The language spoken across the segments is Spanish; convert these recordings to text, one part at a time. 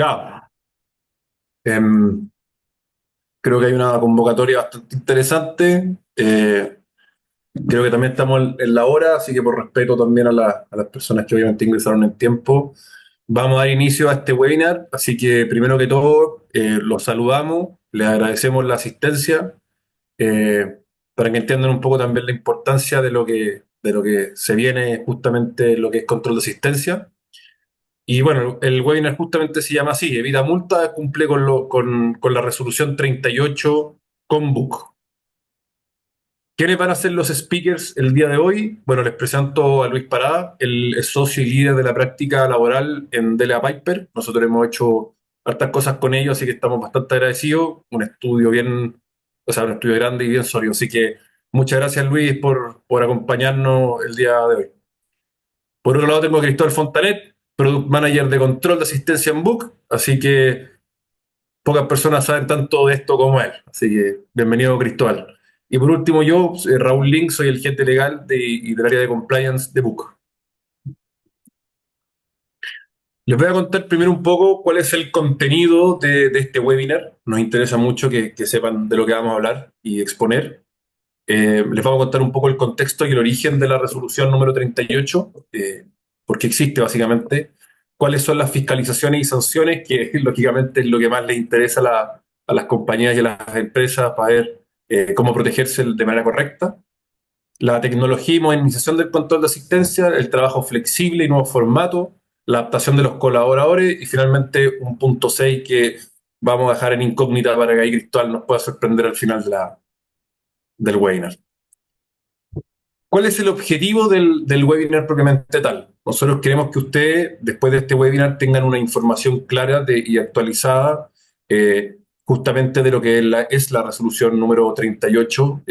Ya, em, creo que hay una convocatoria bastante interesante. Creo que también estamos en la hora, así que por respeto también a las personas que obviamente ingresaron en tiempo, vamos a dar inicio a este webinar. Así que primero que todo, los saludamos, les agradecemos la asistencia, eh, para que entiendan un poco también la importancia de lo que se viene justamente lo que es control de asistencia. Y bueno, el webinar justamente se llama así: Evita multa, cumple con la resolución 38 con Book. ¿Quiénes van a ser los speakers el día de hoy? Bueno, les presento a Luis Parada, él es socio y líder de la práctica laboral en Delia Piper. Nosotros hemos hecho hartas cosas con ellos, así que estamos bastante agradecidos. Un estudio bien, o sea, un estudio grande y bien sólido. Así que muchas gracias, Luis, por acompañarnos el día de hoy. Por otro lado tengo a Cristóbal Fontanet, Product Manager de Control de Asistencia en Book, así que pocas personas saben tanto de esto como él. Así que bienvenido, Cristóbal. Y por último yo, Raúl Link, soy el gerente legal y del área de compliance de Book. Les voy a contar primero un poco cuál es el contenido de este webinar. Nos interesa mucho que sepan de lo que vamos a hablar y exponer. Les vamos a contar un poco el contexto y el origen de la resolución número 38, por qué existe básicamente, cuáles son las fiscalizaciones y sanciones, que lógicamente es lo que más les interesa a las compañías y a las empresas para ver cómo protegerse de manera correcta, la tecnología y modernización del control de asistencia, el trabajo flexible y nuevos formatos, la adaptación de los colaboradores y finalmente un punto 6 que vamos a dejar en incógnita para que ahí Cristóbal nos pueda sorprender al final del webinar. ¿Cuál es el objetivo del webinar propiamente tal? Nosotros queremos que ustedes, después de este webinar, tengan una información clara y actualizada, justamente de lo que es la resolución número 38,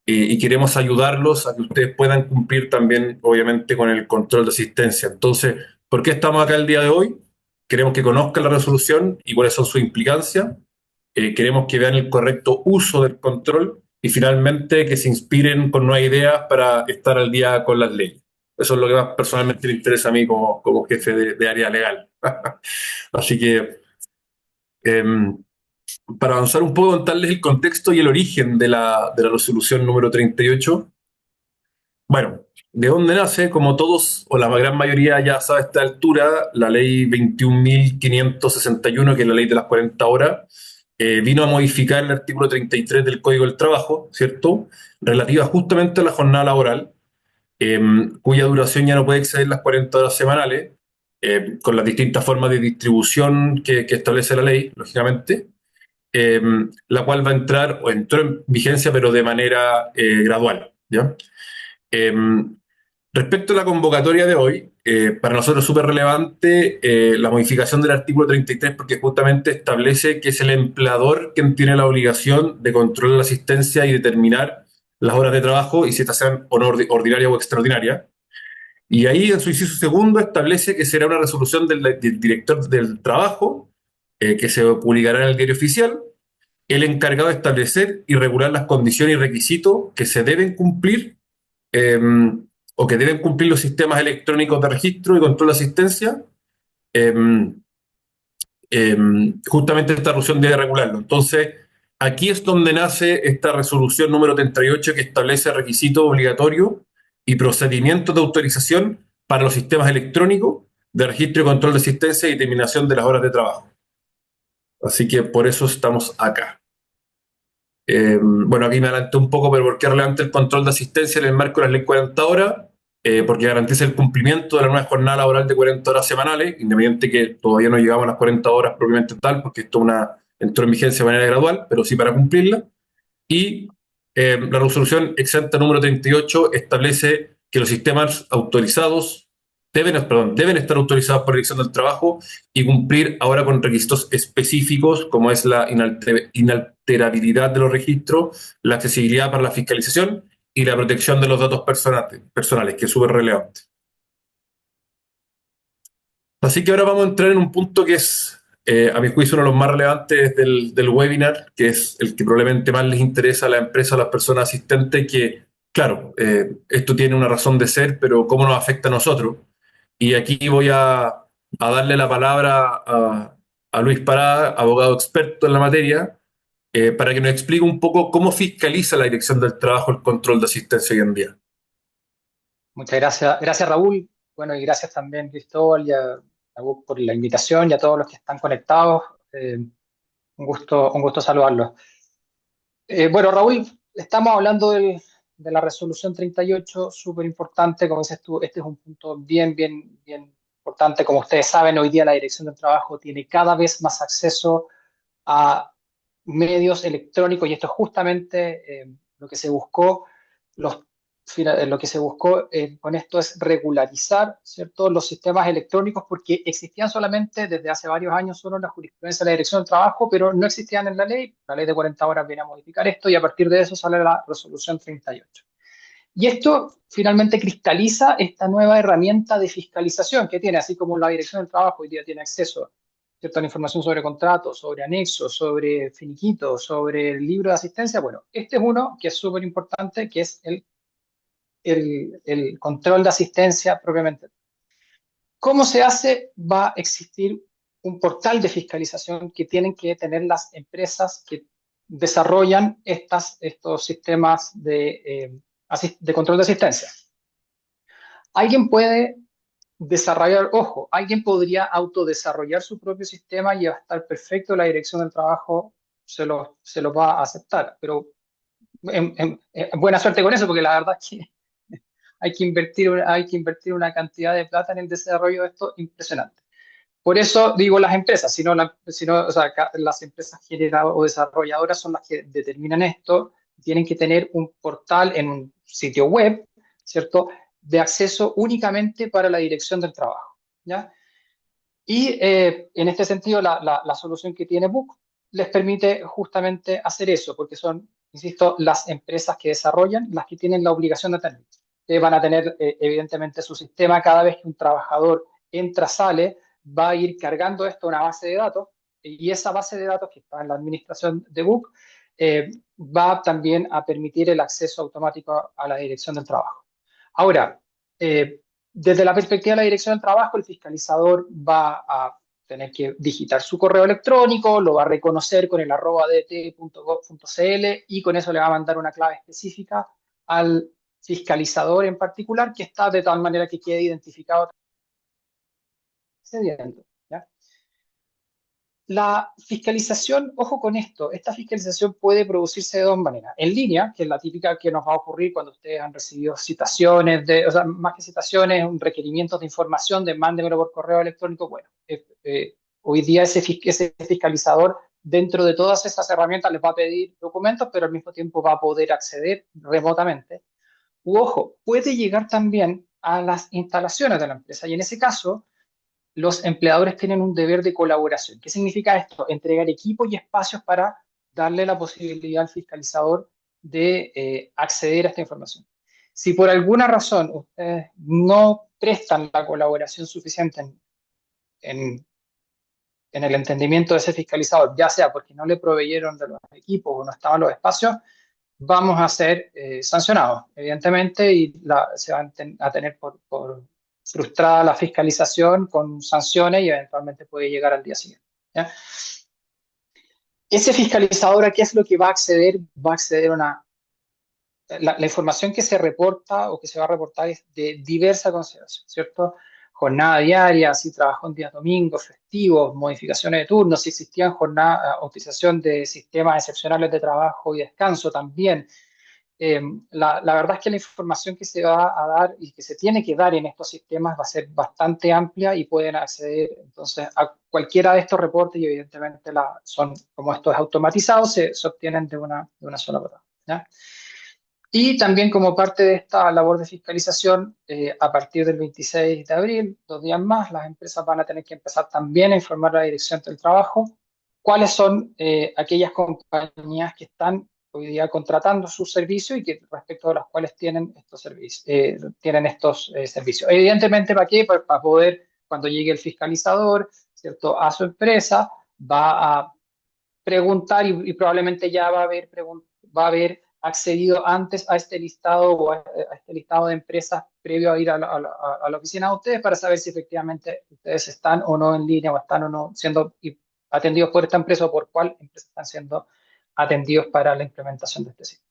y queremos ayudarlos a que ustedes puedan cumplir también, obviamente, con el control de asistencia. Entonces, ¿por qué estamos acá el día de hoy? Queremos que conozcan la resolución y cuáles son sus implicancias. Queremos que vean el correcto uso del control y finalmente que se inspiren con nuevas ideas para estar al día con las leyes. Eso es lo que más personalmente me interesa a mí como jefe de área legal. Así que, eh, para avanzar un poco, contarles el contexto y el origen de la resolución número 38. Bueno, ¿de dónde nace? Como todos, o la gran mayoría ya sabe a esta altura, la ley 21.561, que es la ley de las 40 horas, vino a modificar el artículo 33 del Código del Trabajo, ¿cierto? Relativa justamente a la jornada laboral, eh, cuya duración ya no puede exceder las 40 horas semanales, con las distintas formas de distribución que establece la ley, lógicamente, eh, la cual va a entrar, o entró en vigencia, pero de manera gradual, ¿ya? Eh, Respecto a la convocatoria de hoy, para nosotros es súper relevante la modificación del artículo 33 porque justamente establece que es el empleador quien tiene la obligación de controlar la asistencia y determinar las horas de trabajo y si estas sean o no ordinarias o extraordinarias. Y ahí en su inciso segundo establece que será una resolución del director del trabajo, que se publicará en el diario oficial, el encargado de establecer y regular las condiciones y requisitos que se deben cumplir, eh, o que deben cumplir los sistemas electrónicos de registro y control de asistencia. eh, eh, Justamente esta resolución debe regularlo. Entonces, aquí es donde nace esta resolución número 38 que establece requisitos obligatorios y procedimientos de autorización para los sistemas electrónicos de registro y control de asistencia y determinación de las horas de trabajo. Así que por eso estamos acá. Bueno, aquí me adelanté un poco, pero ¿por qué es relevante el control de asistencia en el marco de la ley 40 horas? Porque garantiza el cumplimiento de la nueva jornada laboral de 40 horas semanales, independiente que todavía no llegamos a las 40 horas propiamente tal, porque esto entró en vigencia de manera gradual, pero sí para cumplirla. Y la resolución exenta número 38 establece que los sistemas autorizados deben estar autorizados por la Dirección del Trabajo y cumplir ahora con requisitos específicos como es la inalterabilidad de los registros, la accesibilidad para la fiscalización y la protección de los datos personales, que es súper relevante. Así que ahora vamos a entrar en un punto que es, a mi juicio, uno de los más relevantes del webinar, que es el que probablemente más les interesa a la empresa, a las personas asistentes, que, claro, esto tiene una razón de ser, pero ¿cómo nos afecta a nosotros? Y aquí voy a a darle la palabra a Luis Parada, abogado experto en la materia, para que nos explique un poco cómo fiscaliza la Dirección del Trabajo el control de asistencia hoy en día. Muchas gracias, gracias Raúl. Bueno, y gracias también Cristóbal a vos por la invitación y a todos los que están conectados. Un gusto saludarlos. Bueno, Raúl, estamos hablando de la resolución 38, súper importante, como dices tú, este es un punto bien importante. Como ustedes saben, hoy día la Dirección del Trabajo tiene cada vez más acceso a medios electrónicos y esto es justamente lo que se buscó, los, lo que se buscó con esto es regularizar, ¿cierto?, los sistemas electrónicos porque existían solamente desde hace varios años solo en la jurisprudencia de la Dirección del Trabajo, pero no existían en la ley. La ley de 40 horas viene a modificar esto y a partir de eso sale la resolución 38. Y esto finalmente cristaliza esta nueva herramienta de fiscalización que tiene, así como la Dirección del Trabajo hoy día tiene acceso, ¿cierto?, a la información sobre contratos, sobre anexos, sobre finiquitos, sobre el libro de asistencia. Bueno, este es uno que es súper importante, que es el control de asistencia propiamente. ¿Cómo se hace? Va a existir un portal de fiscalización que tienen que tener las empresas que desarrollan estos sistemas de control de asistencia. Alguien puede desarrollar, ojo, alguien podría autodesarrollar su propio sistema y va a estar perfecto, la Dirección del Trabajo se lo va a aceptar, pero buena suerte con eso, porque la verdad es que hay que invertir una cantidad de plata en el desarrollo de esto impresionante. Por eso digo las empresas, sino, o sea, las empresas generadoras o desarrolladoras son las que determinan esto, tienen que tener un portal en un sitio web, ¿cierto?, de acceso únicamente para la Dirección del Trabajo, ¿ya? Y en este sentido, la solución que tiene Book les permite justamente hacer eso, porque son, insisto, las empresas que desarrollan las que tienen la obligación de tener. Van a tener, evidentemente, su sistema cada vez que un trabajador entra, sale, va a ir cargando esto a una base de datos, y esa base de datos que está en la administración de Book va también a permitir el acceso automático a la dirección del trabajo. Ahora, desde la perspectiva de la Dirección del Trabajo, el fiscalizador va a tener que digitar su correo electrónico, lo va a reconocer con el @dt.gov.cl y con eso le va a mandar una clave específica al fiscalizador en particular, que está de tal manera que quede identificado accediendo, ¿ya? La fiscalización, ojo con esto, esta fiscalización puede producirse de dos maneras. En línea, que es la típica que nos va a ocurrir cuando ustedes han recibido citaciones, o sea, más que citaciones, un requerimiento de información de mándemelo por correo electrónico. Bueno, hoy día ese fiscalizador, dentro de todas esas herramientas, les va a pedir documentos, pero al mismo tiempo va a poder acceder remotamente. U ojo, puede llegar también a las instalaciones de la empresa y en ese caso los empleadores tienen un deber de colaboración. ¿Qué significa esto? Entregar equipos y espacios para darle la posibilidad al fiscalizador de acceder a esta información. Si por alguna razón ustedes no prestan la colaboración suficiente en, en el entendimiento de ese fiscalizador, ya sea porque no le proveyeron de los equipos o no estaban los espacios, vamos a ser sancionados, evidentemente, y se van a tener por frustrada la fiscalización con sanciones y eventualmente puede llegar al día siguiente, ¿ya? Ese fiscalizador, ¿a qué es lo que va a acceder? Va a acceder a la información que se reporta o que se va a reportar es de diversa consideración, ¿cierto? Jornada diaria, si trabajó en días domingos, festivos, modificaciones de turnos, si existían jornada, utilización de sistemas excepcionales de trabajo y descanso también. La verdad es que la información que se va a dar y que se tiene que dar en estos sistemas va a ser bastante amplia y pueden acceder entonces a cualquiera de estos reportes y evidentemente como esto es automatizado, se obtienen de una sola patada, ¿ya? Y también como parte de esta labor de fiscalización, a partir del 26 de abril, 2 días más, las empresas van a tener que empezar también a informar a la Dirección del Trabajo cuáles son aquellas compañías que están hoy día contratando sus servicios y que respecto a las cuales tienen estos servicios. Servicios. Evidentemente, ¿para qué? Para poder, cuando llegue el fiscalizador, ¿cierto?, a su empresa, va a preguntar y probablemente ya va a haber accedido antes a este listado o a este listado de empresas previo a ir a la oficina de ustedes para saber si efectivamente ustedes están o no en línea o están o no siendo atendidos por esta empresa o por cuál empresa están siendo atendidos para la implementación de este sistema.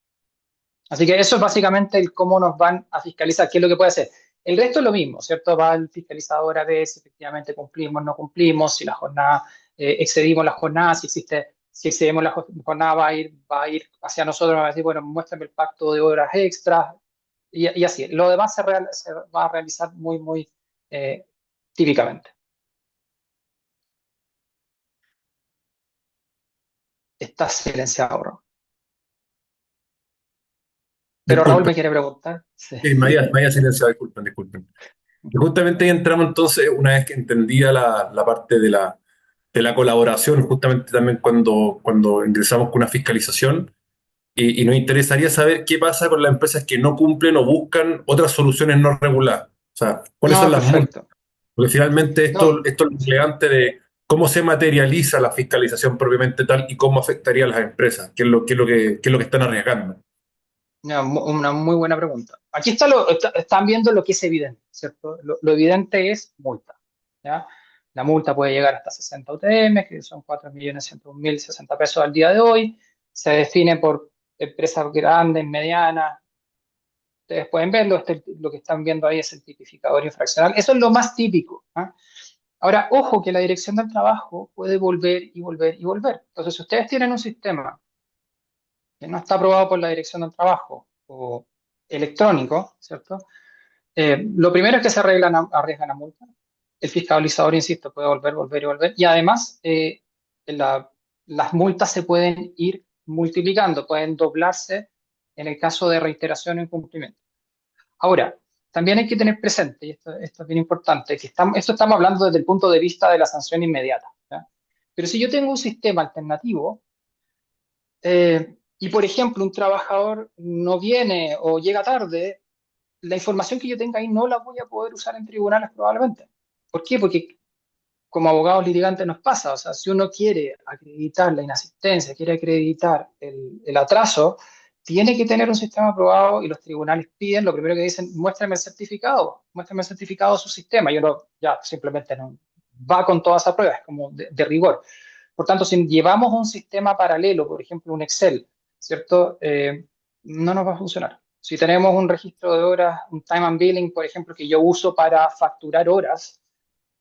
Así que eso es básicamente el cómo nos van a fiscalizar, qué es lo que puede hacer. El resto es lo mismo, ¿cierto? Va el fiscalizador a ver si efectivamente cumplimos, no cumplimos, si la jornada, excedimos la jornada, si excedemos la jornada va a ir hacia nosotros, va a decir, bueno, muéstrame el pacto de horas extras y así. Lo demás se va a realizar muy, muy eh, típicamente. Está silenciado, Raúl. Pero Raúl Disculpen, me quiere preguntar. Sí. me había silenciado, disculpen, disculpen. Y justamente ahí entramos entonces, una vez que entendía la parte de la colaboración, justamente también cuando ingresamos con una fiscalización, y nos interesaría saber qué pasa con las empresas que no cumplen o buscan otras soluciones no reguladas. O sea, ¿cuáles son No, las multas? perfecto. Porque finalmente No, esto es lo relevante de cómo se materializa la fiscalización propiamente tal y cómo afectaría a las empresas, qué es lo que están arriesgando. una muy buena pregunta. Aquí están viendo lo que es evidente, ¿cierto? Lo evidente es multa, ¿ya? La multa puede llegar hasta 60 UTM, que son 4.101.060 pesos al día de hoy. Se define por empresas grandes, medianas. Ustedes pueden verlo, lo que están viendo ahí es el tipificador infraccional. Eso es lo más típico, ¿ah? Ahora, ojo que la dirección del trabajo puede volver y volver y volver. Entonces, si ustedes tienen un sistema que no está aprobado por la Dirección del Trabajo o electrónico, ¿cierto? Lo primero es que se arriesgan a multa. El fiscalizador, insisto, puede volver, volver y volver. Y además, la- las multas se pueden ir multiplicando, pueden doblarse en el caso de reiteración o incumplimiento. Ahora, también hay que tener presente, y esto es bien importante, que esto estamos hablando desde el punto de vista de la sanción inmediata, ¿ya? Pero si yo tengo un sistema alternativo, y por ejemplo, un trabajador no viene o llega tarde, la información que yo tenga ahí no la voy a poder usar en tribunales probablemente. ¿Por qué? Porque como abogados litigantes nos pasa, o sea, si uno quiere acreditar la inasistencia, quiere acreditar el atraso, tiene que tener un sistema aprobado y los tribunales piden, lo primero que dicen, muéstrame el certificado de su sistema, y uno ya simplemente no va con todas esas pruebas, es como de rigor. Por tanto, si llevamos un sistema paralelo, por ejemplo, un Excel, ¿cierto? No nos va a funcionar. Si tenemos un registro de horas, un time and billing, por ejemplo, que yo uso para facturar horas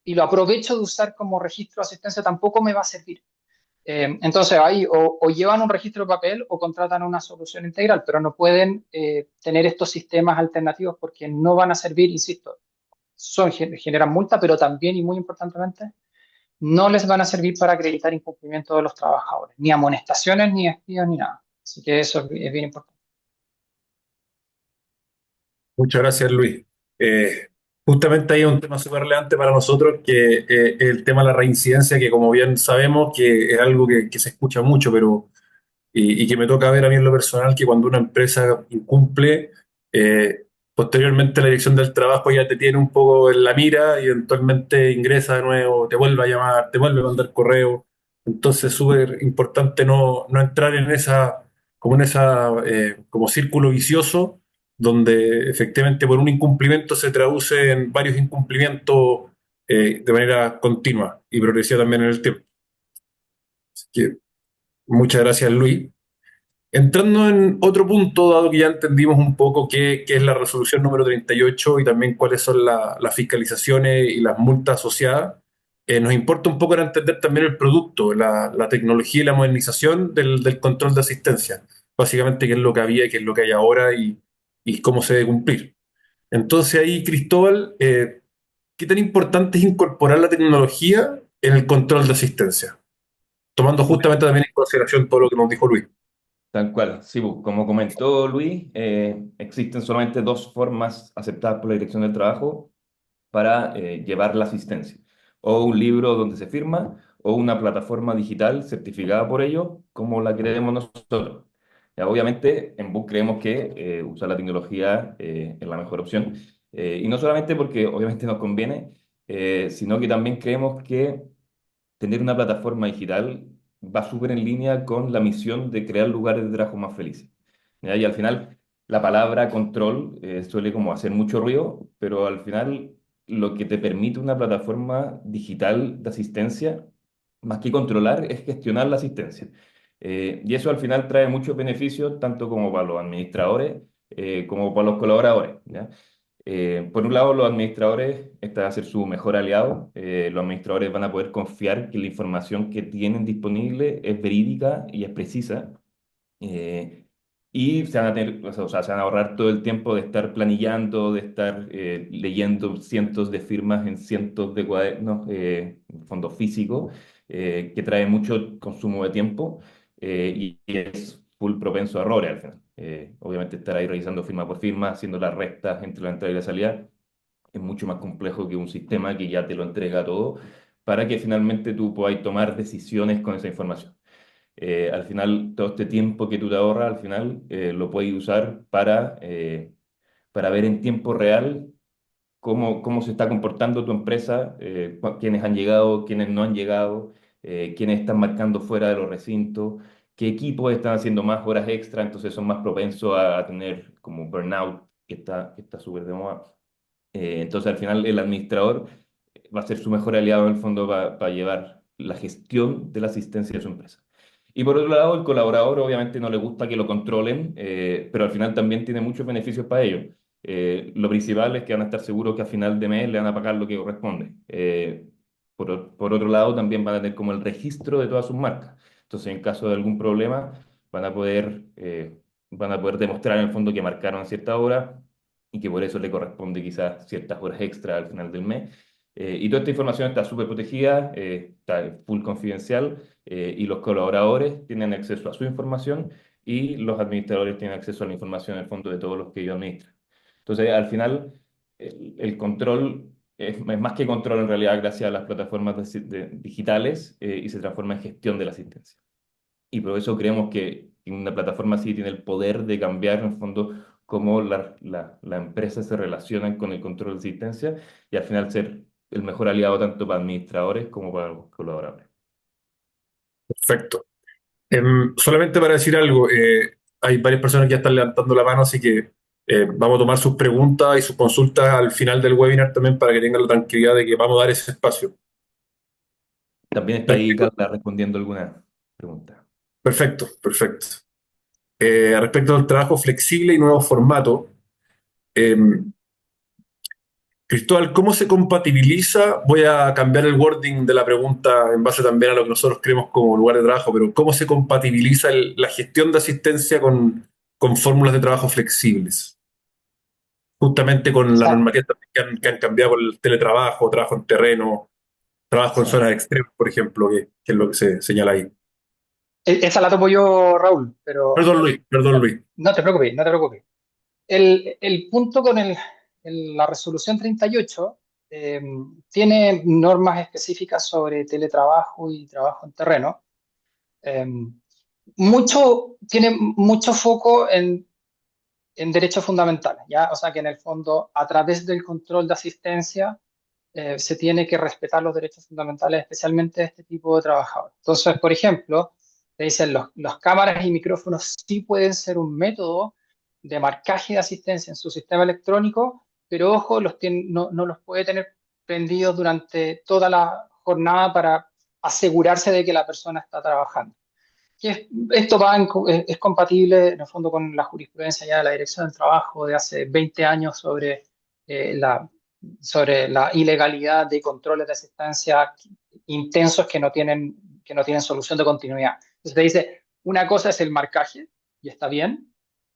y lo aprovecho de usar como registro de asistencia, tampoco me va a servir. Entonces, ahí o llevan un registro de papel o contratan una solución integral, pero no pueden tener estos sistemas alternativos porque no van a servir, insisto, generan multa, pero también y muy importantemente no les van a servir para acreditar incumplimiento de los trabajadores, ni amonestaciones, ni despidos, ni nada. Así que eso es bien importante. Muchas gracias, Luis. Eh, Justamente ahí hay un tema súper relevante para nosotros, que es el tema de la reincidencia, que como bien sabemos, que es algo que se escucha mucho, pero y que me toca ver a mí en lo personal, que cuando una empresa incumple, posteriormente la dirección del trabajo ya te tiene un poco en la mira y eventualmente ingresa de nuevo, te vuelve a llamar, te vuelve a mandar correo. Entonces es súper importante no entrar en como círculo vicioso, donde efectivamente por un incumplimiento se traduce en varios incumplimientos de manera continua y progresiva también en el tiempo. Así que muchas gracias, Luis. Entrando en otro punto, dado que ya entendimos un poco qué es la resolución número 38 y también cuáles son las fiscalizaciones y las multas asociadas, nos importa un poco ahora entender también el producto, la tecnología y la modernización del control de asistencia. Básicamente qué es lo que había y qué es lo que hay ahora y cómo se debe cumplir. Entonces ahí, Cristóbal, ¿qué tan importante es incorporar la tecnología en el control de asistencia? Tomando justamente también en consideración todo lo que nos dijo Luis. Tal cual, sí, como comentó Luis, existen solamente dos formas aceptadas por la Dirección del Trabajo para llevar la asistencia. O un libro donde se firma, o una plataforma digital certificada por ello, como la creemos nosotros. Ya, obviamente, en BUC creemos que usar la tecnología es la mejor opción. Y no solamente porque obviamente nos conviene, sino que también creemos que tener una plataforma digital va súper en línea con la misión de crear lugares de trabajo más felices. ¿ya? Y al final la palabra control suele como hacer mucho ruido, pero al final lo que te permite una plataforma digital de asistencia, más que controlar, es gestionar la asistencia. Y eso al final trae muchos beneficios, tanto como para los administradores como para los colaboradores, ¿ya? Por un lado, los administradores, este va a ser su mejor aliado. Los administradores van a poder confiar que la información que tienen disponible es verídica y es precisa. Eh, y se van a tener, o sea, se van a ahorrar todo el tiempo de estar planillando, de estar leyendo cientos de firmas en cientos de cuadernos, en fondo físico, que trae mucho consumo de tiempo y es full propenso a errores al final. Obviamente estar ahí revisando firma por firma, haciendo las rectas entre la entrada y la salida, es mucho más complejo que un sistema que ya te lo entrega todo para que finalmente tú puedas tomar decisiones con esa información. Al final, todo este tiempo que tú te ahorras, al final lo puedes usar para ver en tiempo real cómo se está comportando tu empresa, quiénes han llegado, quiénes no han llegado, quiénes están marcando fuera de los recintos, qué equipos están haciendo más horas extra, entonces son más propensos a tener como burnout, que está súper de moda. Entonces, al final, el administrador va a ser su mejor aliado en el fondo para llevar la gestión de la asistencia de su empresa. Y por otro lado, el colaborador obviamente no le gusta que lo controlen, pero al final también tiene muchos beneficios para ellos. Lo principal es que van a estar seguros que a final de mes le van a pagar lo que corresponde. Por otro lado, también van a tener como el registro de todas sus marcas. Entonces, en caso de algún problema, van a poder, eh, van a poder demostrar en el fondo que marcaron a cierta hora y que por eso le corresponde quizás ciertas horas extra al final del mes. Y toda esta información está súper protegida, está full confidencial, y los colaboradores tienen acceso a su información y los administradores tienen acceso a la información en el fondo de todos los que ellos administran. Entonces, al final, el control es más que control en realidad gracias a las plataformas digitales y se transforma en gestión de la asistencia. Y por eso creemos que una plataforma así tiene el poder de cambiar en el fondo cómo la empresa se relaciona con el control de asistencia y al final ser el mejor aliado tanto para administradores como para los colaboradores. Perfecto. Solamente para decir algo, hay varias personas que ya están levantando la mano, así que vamos a tomar sus preguntas y sus consultas al final del webinar también para que tengan la tranquilidad de que vamos a dar ese espacio. También está ahí Respecto- Carla respondiendo alguna pregunta. Perfecto, perfecto. Respecto al trabajo flexible y nuevo formato, eh, Cristóbal, ¿cómo se compatibiliza? Voy a cambiar el wording de la pregunta en base también a lo que nosotros creemos como lugar de trabajo, pero ¿cómo se compatibiliza la gestión de asistencia con fórmulas de trabajo flexibles? Justamente O con la sea, normativa que han cambiado con el teletrabajo, trabajo en terreno, trabajo en sí. zonas extremas, por ejemplo, que es lo que se señala ahí. Esa la tomo yo, Raúl, pero Perdón, Luis. no te preocupes, no te preocupes. El punto con la resolución 38 eh, tiene normas específicas sobre teletrabajo y trabajo en terreno. Eh, tiene mucho foco en derechos fundamentales, ¿ya? O sea que en el fondo, a través del control de asistencia, se tiene que respetar los derechos fundamentales, especialmente de este tipo de trabajadores. Entonces, por ejemplo, te dicen los cámaras y micrófonos sí pueden ser un método de marcaje de asistencia en su sistema electrónico, pero ojo, no los puede tener prendidos durante toda la jornada para asegurarse de que la persona está trabajando. Esto es compatible en el fondo con la jurisprudencia ya de la Dirección del Trabajo de hace 20 años eh, la, sobre la ilegalidad de controles de asistencia intensos que no tienen solución de continuidad. Entonces te dice, una cosa es el marcaje, y está bien.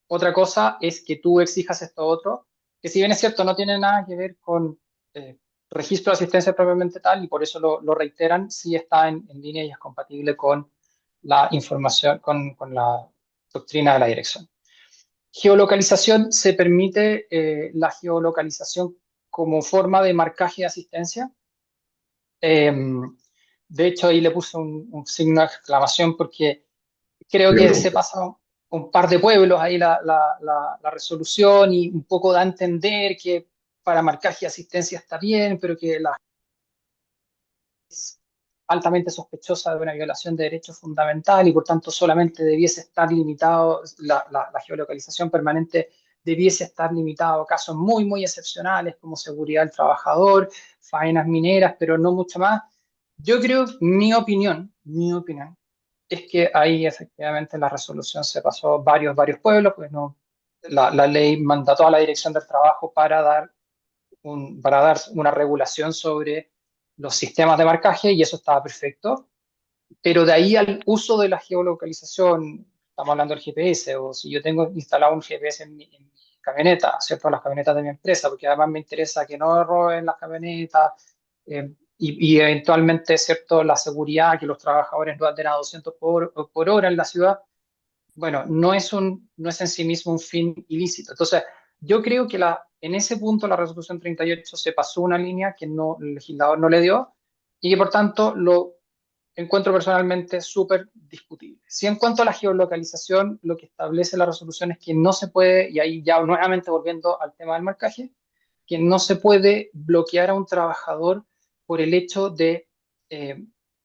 Otra cosa es que tú exijas esto otro, que si bien es cierto, no tiene nada que ver con eh, registro de asistencia propiamente tal, y por eso lo reiteran, sí está en línea y es compatible con la información, con la doctrina de la dirección. Geolocalización, se permite la geolocalización como forma de marcaje de asistencia. Eh, de hecho, ahí le puse un signo de exclamación porque creo Quería que se preguntar. pasa un par de pueblos ahí la resolución y un poco da a entender que para marcaje de asistencia está bien, pero que altamente sospechosa de una violación de derecho fundamental y por tanto solamente debiese estar limitado, la geolocalización permanente debiese estar limitado a casos muy, muy excepcionales como seguridad del trabajador, faenas mineras, pero no mucho más. Yo creo, mi opinión, es que ahí efectivamente la resolución se pasó varios pueblos, pues no, la ley mandató a la Dirección del Trabajo para dar una regulación sobre los sistemas de marcaje y eso estaba perfecto, pero de ahí al uso de la geolocalización, estamos hablando del GPS, o si yo tengo instalado un GPS en mi camioneta, ¿cierto? Las camionetas de mi empresa, porque además me interesa que no roben las camionetas y eventualmente, ¿cierto? La seguridad, que los trabajadores no anden a 200 por hora en la ciudad, bueno, no es en sí mismo un fin ilícito. Entonces, yo creo que en ese punto la resolución 38 se pasó una línea que no, el legislador no le dio y que por tanto lo encuentro personalmente súper discutible. Si en cuanto a la geolocalización, lo que establece la resolución es que no se puede, y ahí ya nuevamente volviendo al tema del marcaje, que no se puede bloquear a un trabajador por el hecho de eh,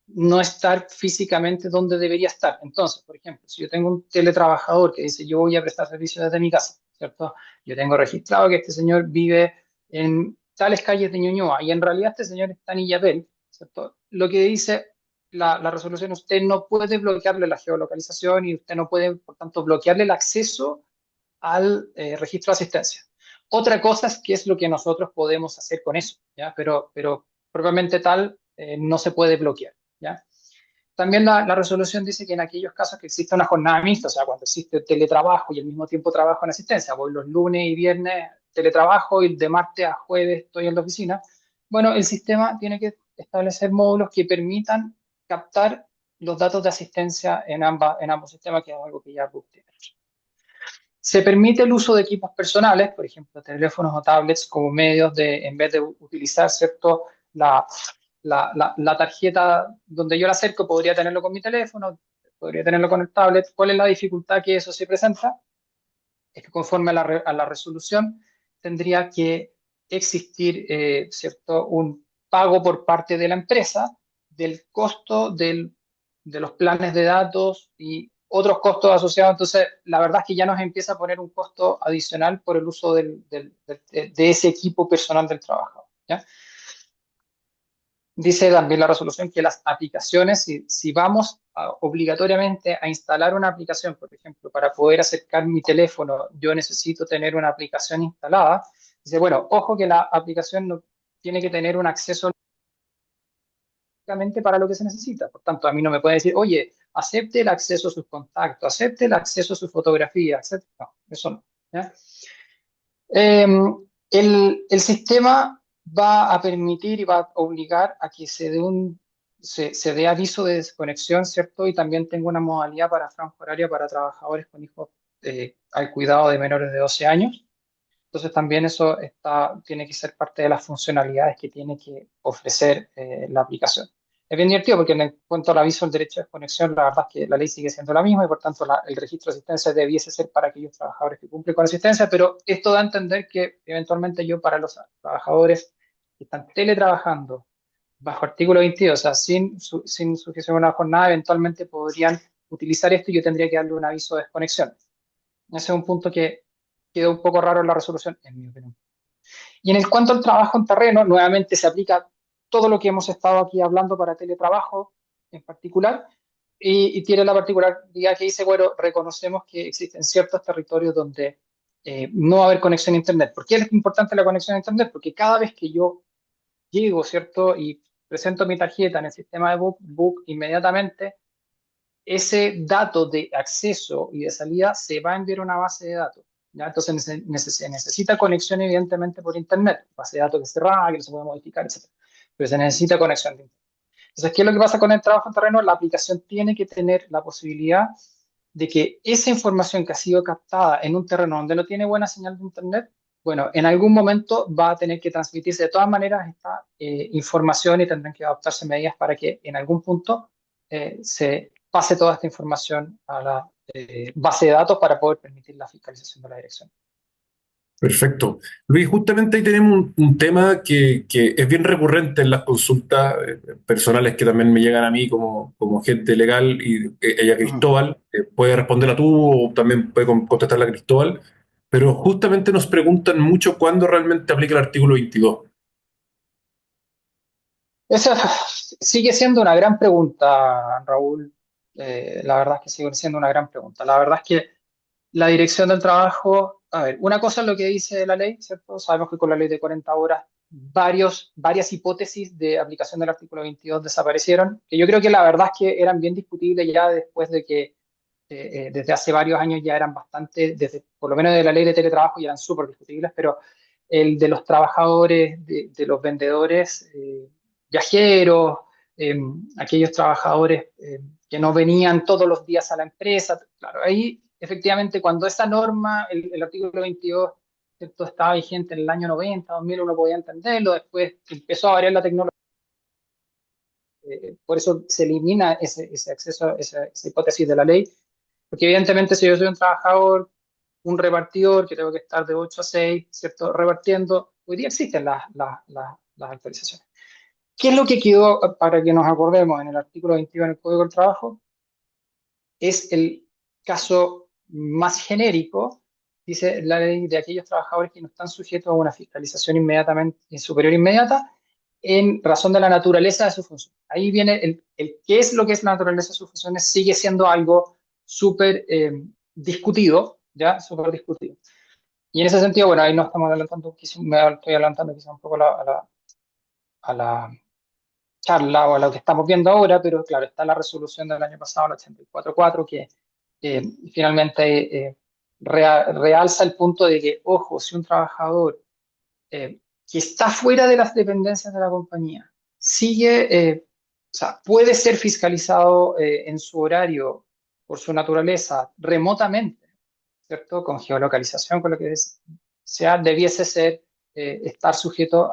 no estar físicamente donde debería estar. Entonces, por ejemplo, si yo tengo un teletrabajador que dice yo voy a prestar servicio desde mi casa, ¿cierto? Yo tengo registrado que este señor vive en tales calles de Ñuñoa y en realidad este señor está en Illapel, ¿cierto? Lo que dice la resolución, usted no puede bloquearle la geolocalización y usted no puede, por tanto, bloquearle el acceso al registro de asistencia. Otra cosa es qué es lo que nosotros podemos hacer con eso, ¿ya? Pero propiamente tal no se puede bloquear, ¿ya? También la resolución dice que en aquellos casos que existe una jornada mixta, o sea, cuando existe teletrabajo y al mismo tiempo trabajo en asistencia, voy los lunes y viernes teletrabajo y de martes a jueves estoy en la oficina, bueno, el sistema tiene que establecer módulos que permitan captar los datos de asistencia en ambos sistemas, que es algo que ya tiene. Se permite el uso de equipos personales, por ejemplo, teléfonos o tablets, como medios de, en vez de utilizar, ¿cierto? La tarjeta donde yo la acerco, podría tenerlo con mi teléfono, podría tenerlo con el tablet. ¿Cuál es la dificultad que eso se presenta? Es que conforme a la resolución tendría que existir, ¿cierto? Un pago por parte de la empresa del costo de los planes de datos y otros costos asociados. Entonces, la verdad es que ya nos empieza a poner un costo adicional por el uso de ese equipo personal del trabajador, ¿ya? Dice también la resolución que las aplicaciones, si vamos obligatoriamente a instalar una aplicación, por ejemplo, para poder acercar mi teléfono, yo necesito tener una aplicación instalada. Dice, bueno, ojo que la aplicación no tiene que tener un acceso únicamente para lo que se necesita. Por tanto, a mí no me puede decir, oye, acepte el acceso a sus contactos, acepte el acceso a su fotografía, acepte. No, eso no, ¿ya? Eh, el sistema va a permitir y va a obligar a que se dé aviso de desconexión, ¿cierto? Y también tengo una modalidad para franja horaria para trabajadores con hijos al cuidado de menores de 12 años. Entonces también eso tiene que ser parte de las funcionalidades que tiene que ofrecer la aplicación. Es bien divertido porque en cuanto al aviso del derecho de desconexión, la verdad es que la ley sigue siendo la misma y por tanto el registro de asistencia debiese ser para aquellos trabajadores que cumplen con asistencia, pero esto da a entender que eventualmente yo para los trabajadores que están teletrabajando bajo artículo 22, o sea, sin sujeción a una jornada, eventualmente podrían utilizar esto y yo tendría que darle un aviso de desconexión. Ese es un punto que quedó un poco raro en la resolución, en mi opinión. Y en el cuanto al trabajo en terreno, nuevamente se aplica todo lo que hemos estado aquí hablando para teletrabajo en particular, y tiene la particularidad que dice, bueno, reconocemos que existen ciertos territorios donde no va a haber conexión a Internet. ¿Por qué es importante la conexión a Internet? Porque cada vez que yo llego, ¿cierto? Y presento mi tarjeta en el sistema de Book inmediatamente ese dato de acceso y de salida se va a enviar a una base de datos, ¿ya? Entonces se necesita conexión evidentemente por Internet, base de datos que es cerrada, que no se puede modificar, etc. Pero se necesita conexión de Internet. Entonces, ¿qué es lo que pasa con el trabajo en terreno? La aplicación tiene que tener la posibilidad de que esa información que ha sido captada en un terreno donde no tiene buena señal de Internet, bueno, en algún momento va a tener que transmitirse de todas maneras esta información y tendrán que adoptarse medidas para que en algún punto se pase toda esta información a la base de datos para poder permitir la fiscalización de la dirección. Perfecto. Luis, justamente ahí tenemos un tema que es bien recurrente en las consultas personales que también me llegan a mí como gente legal y ella Ujú. Cristóbal, puede responderla tú o también puede contestarla Cristóbal, pero justamente nos preguntan mucho cuándo realmente aplica el artículo 22. Esa sigue siendo una gran pregunta, Raúl. La verdad es que sigue siendo una gran pregunta. La verdad es que la dirección del trabajo, a ver, una cosa es lo que dice la ley, ¿cierto? Sabemos que con la ley de 40 horas varias hipótesis de aplicación del artículo 22 desaparecieron, que yo creo que la verdad es que eran bien discutibles ya después de que desde hace varios años ya eran bastante, desde, por lo menos de la ley de teletrabajo ya eran súper discutibles, pero el de los trabajadores, de los vendedores, viajeros, eh, aquellos trabajadores que no venían todos los días a la empresa, claro, ahí efectivamente cuando esa norma, el artículo 22, ¿cierto? Estaba vigente en el año 90, 2000, uno podía entenderlo, después empezó a variar la tecnología, por eso se elimina ese acceso, esa hipótesis de la ley, porque evidentemente si yo soy un trabajador, un repartidor que tengo que estar de 8 a 6, ¿cierto? Repartiendo, hoy día existen las actualizaciones. ¿Qué es lo que quedó para que nos acordemos en el artículo 21 del Código del Trabajo? Es el caso más genérico, dice la ley de aquellos trabajadores que no están sujetos a una fiscalización inmediatamente superior inmediata en razón de la naturaleza de su función. Ahí viene el qué es lo que es la naturaleza de sus funciones, sigue siendo algo súper discutido, ¿ya? Súper discutido. Y en ese sentido, bueno, ahí no estamos adelantando, me estoy adelantando quizá un poco a la charla o a lo que estamos viendo ahora, pero claro, está la resolución del año pasado, la 84.4, que eh, finalmente realza el punto de que, ojo, si un trabajador que está fuera de las dependencias de la compañía sigue, o sea, puede ser fiscalizado en su horario por su naturaleza remotamente, ¿cierto? Con geolocalización, con lo que sea, debiese ser, estar sujeto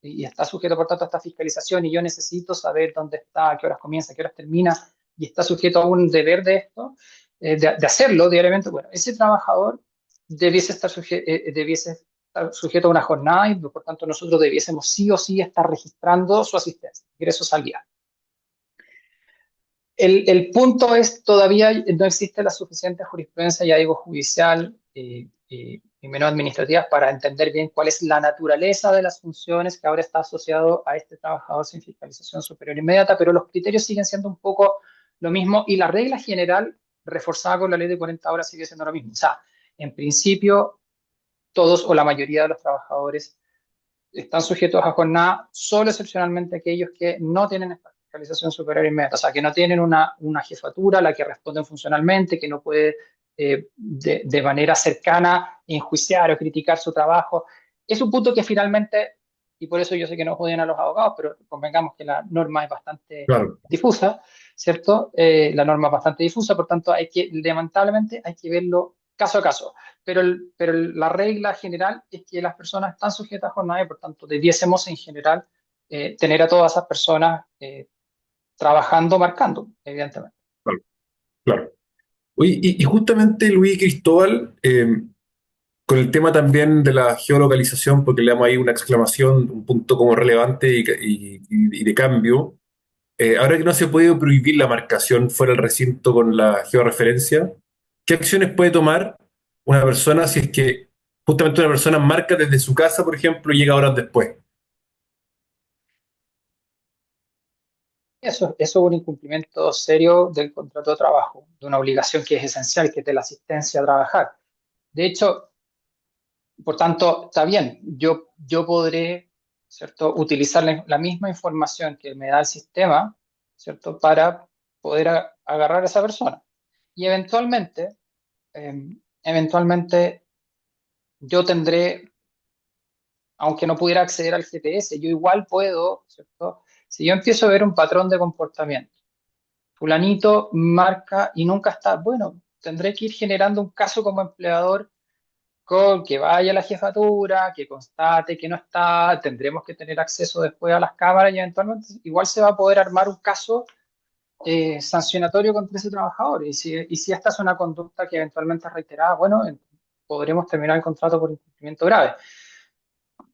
y está sujeto por tanto a esta fiscalización y yo necesito saber dónde está, a qué horas comienza, a qué horas termina y está sujeto a un deber de esto, de hacerlo diariamente, bueno, ese trabajador debiese estar sujeto a una jornada y por tanto nosotros debiésemos sí o sí estar registrando su asistencia, ingreso, salida. El punto es, todavía no existe la suficiente jurisprudencia, ya digo, judicial y menos administrativa para entender bien cuál es la naturaleza de las funciones que ahora está asociado a este trabajador sin fiscalización superior inmediata, pero los criterios siguen siendo un poco lo mismo y la regla general reforzada con la ley de 40 horas sigue siendo lo mismo. O sea, en principio, todos o la mayoría de los trabajadores están sujetos a jornada, solo excepcionalmente aquellos que no tienen especialización superior inmediata, o sea, que no tienen una jefatura a la que responden funcionalmente, que no puede de manera cercana enjuiciar o criticar su trabajo. Es un punto que finalmente, y por eso yo sé que no jodían a los abogados, pero convengamos que la norma es bastante Claro, difusa, ¿cierto? La norma es bastante difusa, por tanto, lamentablemente, hay que verlo caso a caso. Pero la regla general es que las personas están sujetas a jornada y por tanto debiésemos en general tener a todas esas personas trabajando, marcando, evidentemente. claro, claro. Oye, y justamente Luis y Cristóbal, con el tema también de la geolocalización, porque le damos ahí una exclamación, un punto como relevante y de cambio. Ahora que no se puede prohibir la marcación fuera del recinto con la georreferencia, ¿qué acciones puede tomar una persona si es que justamente una persona marca desde su casa, por ejemplo, y llega horas después? Eso es un incumplimiento serio del contrato de trabajo, de una obligación que es esencial, que es de la asistencia a trabajar. De hecho, por tanto, está bien, yo podré, ¿cierto?, utilizar la misma información que me da el sistema, ¿cierto?, para poder agarrar a esa persona. Y eh, eventualmente yo tendré, aunque no pudiera acceder al GPS, yo igual puedo, ¿cierto? Si yo empiezo a ver un patrón de comportamiento, fulanito marca y nunca está, bueno, tendré que ir generando un caso como empleador con que vaya a la jefatura, que constate que no está, tendremos que tener acceso después a las cámaras y eventualmente igual se va a poder armar un caso sancionatorio contra ese trabajador. Y si esta es una conducta que eventualmente es reiterada, bueno, podremos terminar el contrato por incumplimiento grave.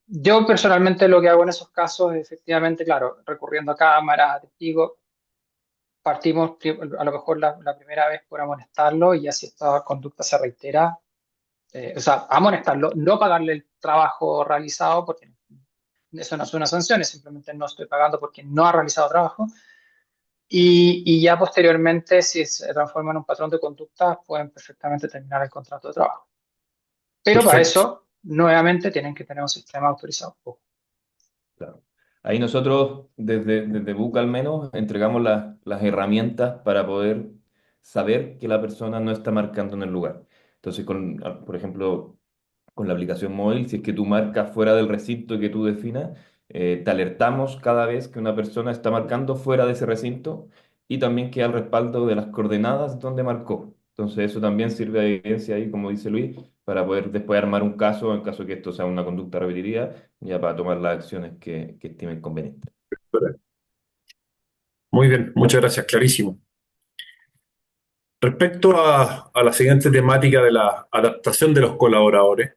Yo personalmente lo que hago en esos casos es efectivamente, claro, recurriendo a cámaras, a testigos, partimos a lo mejor la primera vez por amonestarlo y ya si esta conducta se reitera, o sea, amonestarlo, no pagarle el trabajo realizado porque eso no es una sanción, es simplemente no estoy pagando porque no ha realizado trabajo. Y ya posteriormente, si se transforma en un patrón de conducta, pueden perfectamente terminar el contrato de trabajo. Pero para Perfecto. eso, nuevamente, tienen que tener un sistema autorizado. Claro. Ahí nosotros, desde Buca al menos, entregamos las herramientas para poder saber que la persona no está marcando en el lugar. Entonces, por ejemplo, con la aplicación móvil, si es que tú marcas fuera del recinto que tú definas, te alertamos cada vez que una persona está marcando fuera de ese recinto y también queda el respaldo de las coordenadas donde marcó. Entonces, eso también sirve de evidencia ahí, como dice Luis, para poder después armar un caso en caso que esto sea una conducta repetitiva, ya para tomar las acciones que estimen convenientes. Muy bien, muchas gracias, clarísimo. Respecto a la siguiente temática de la adaptación de los colaboradores,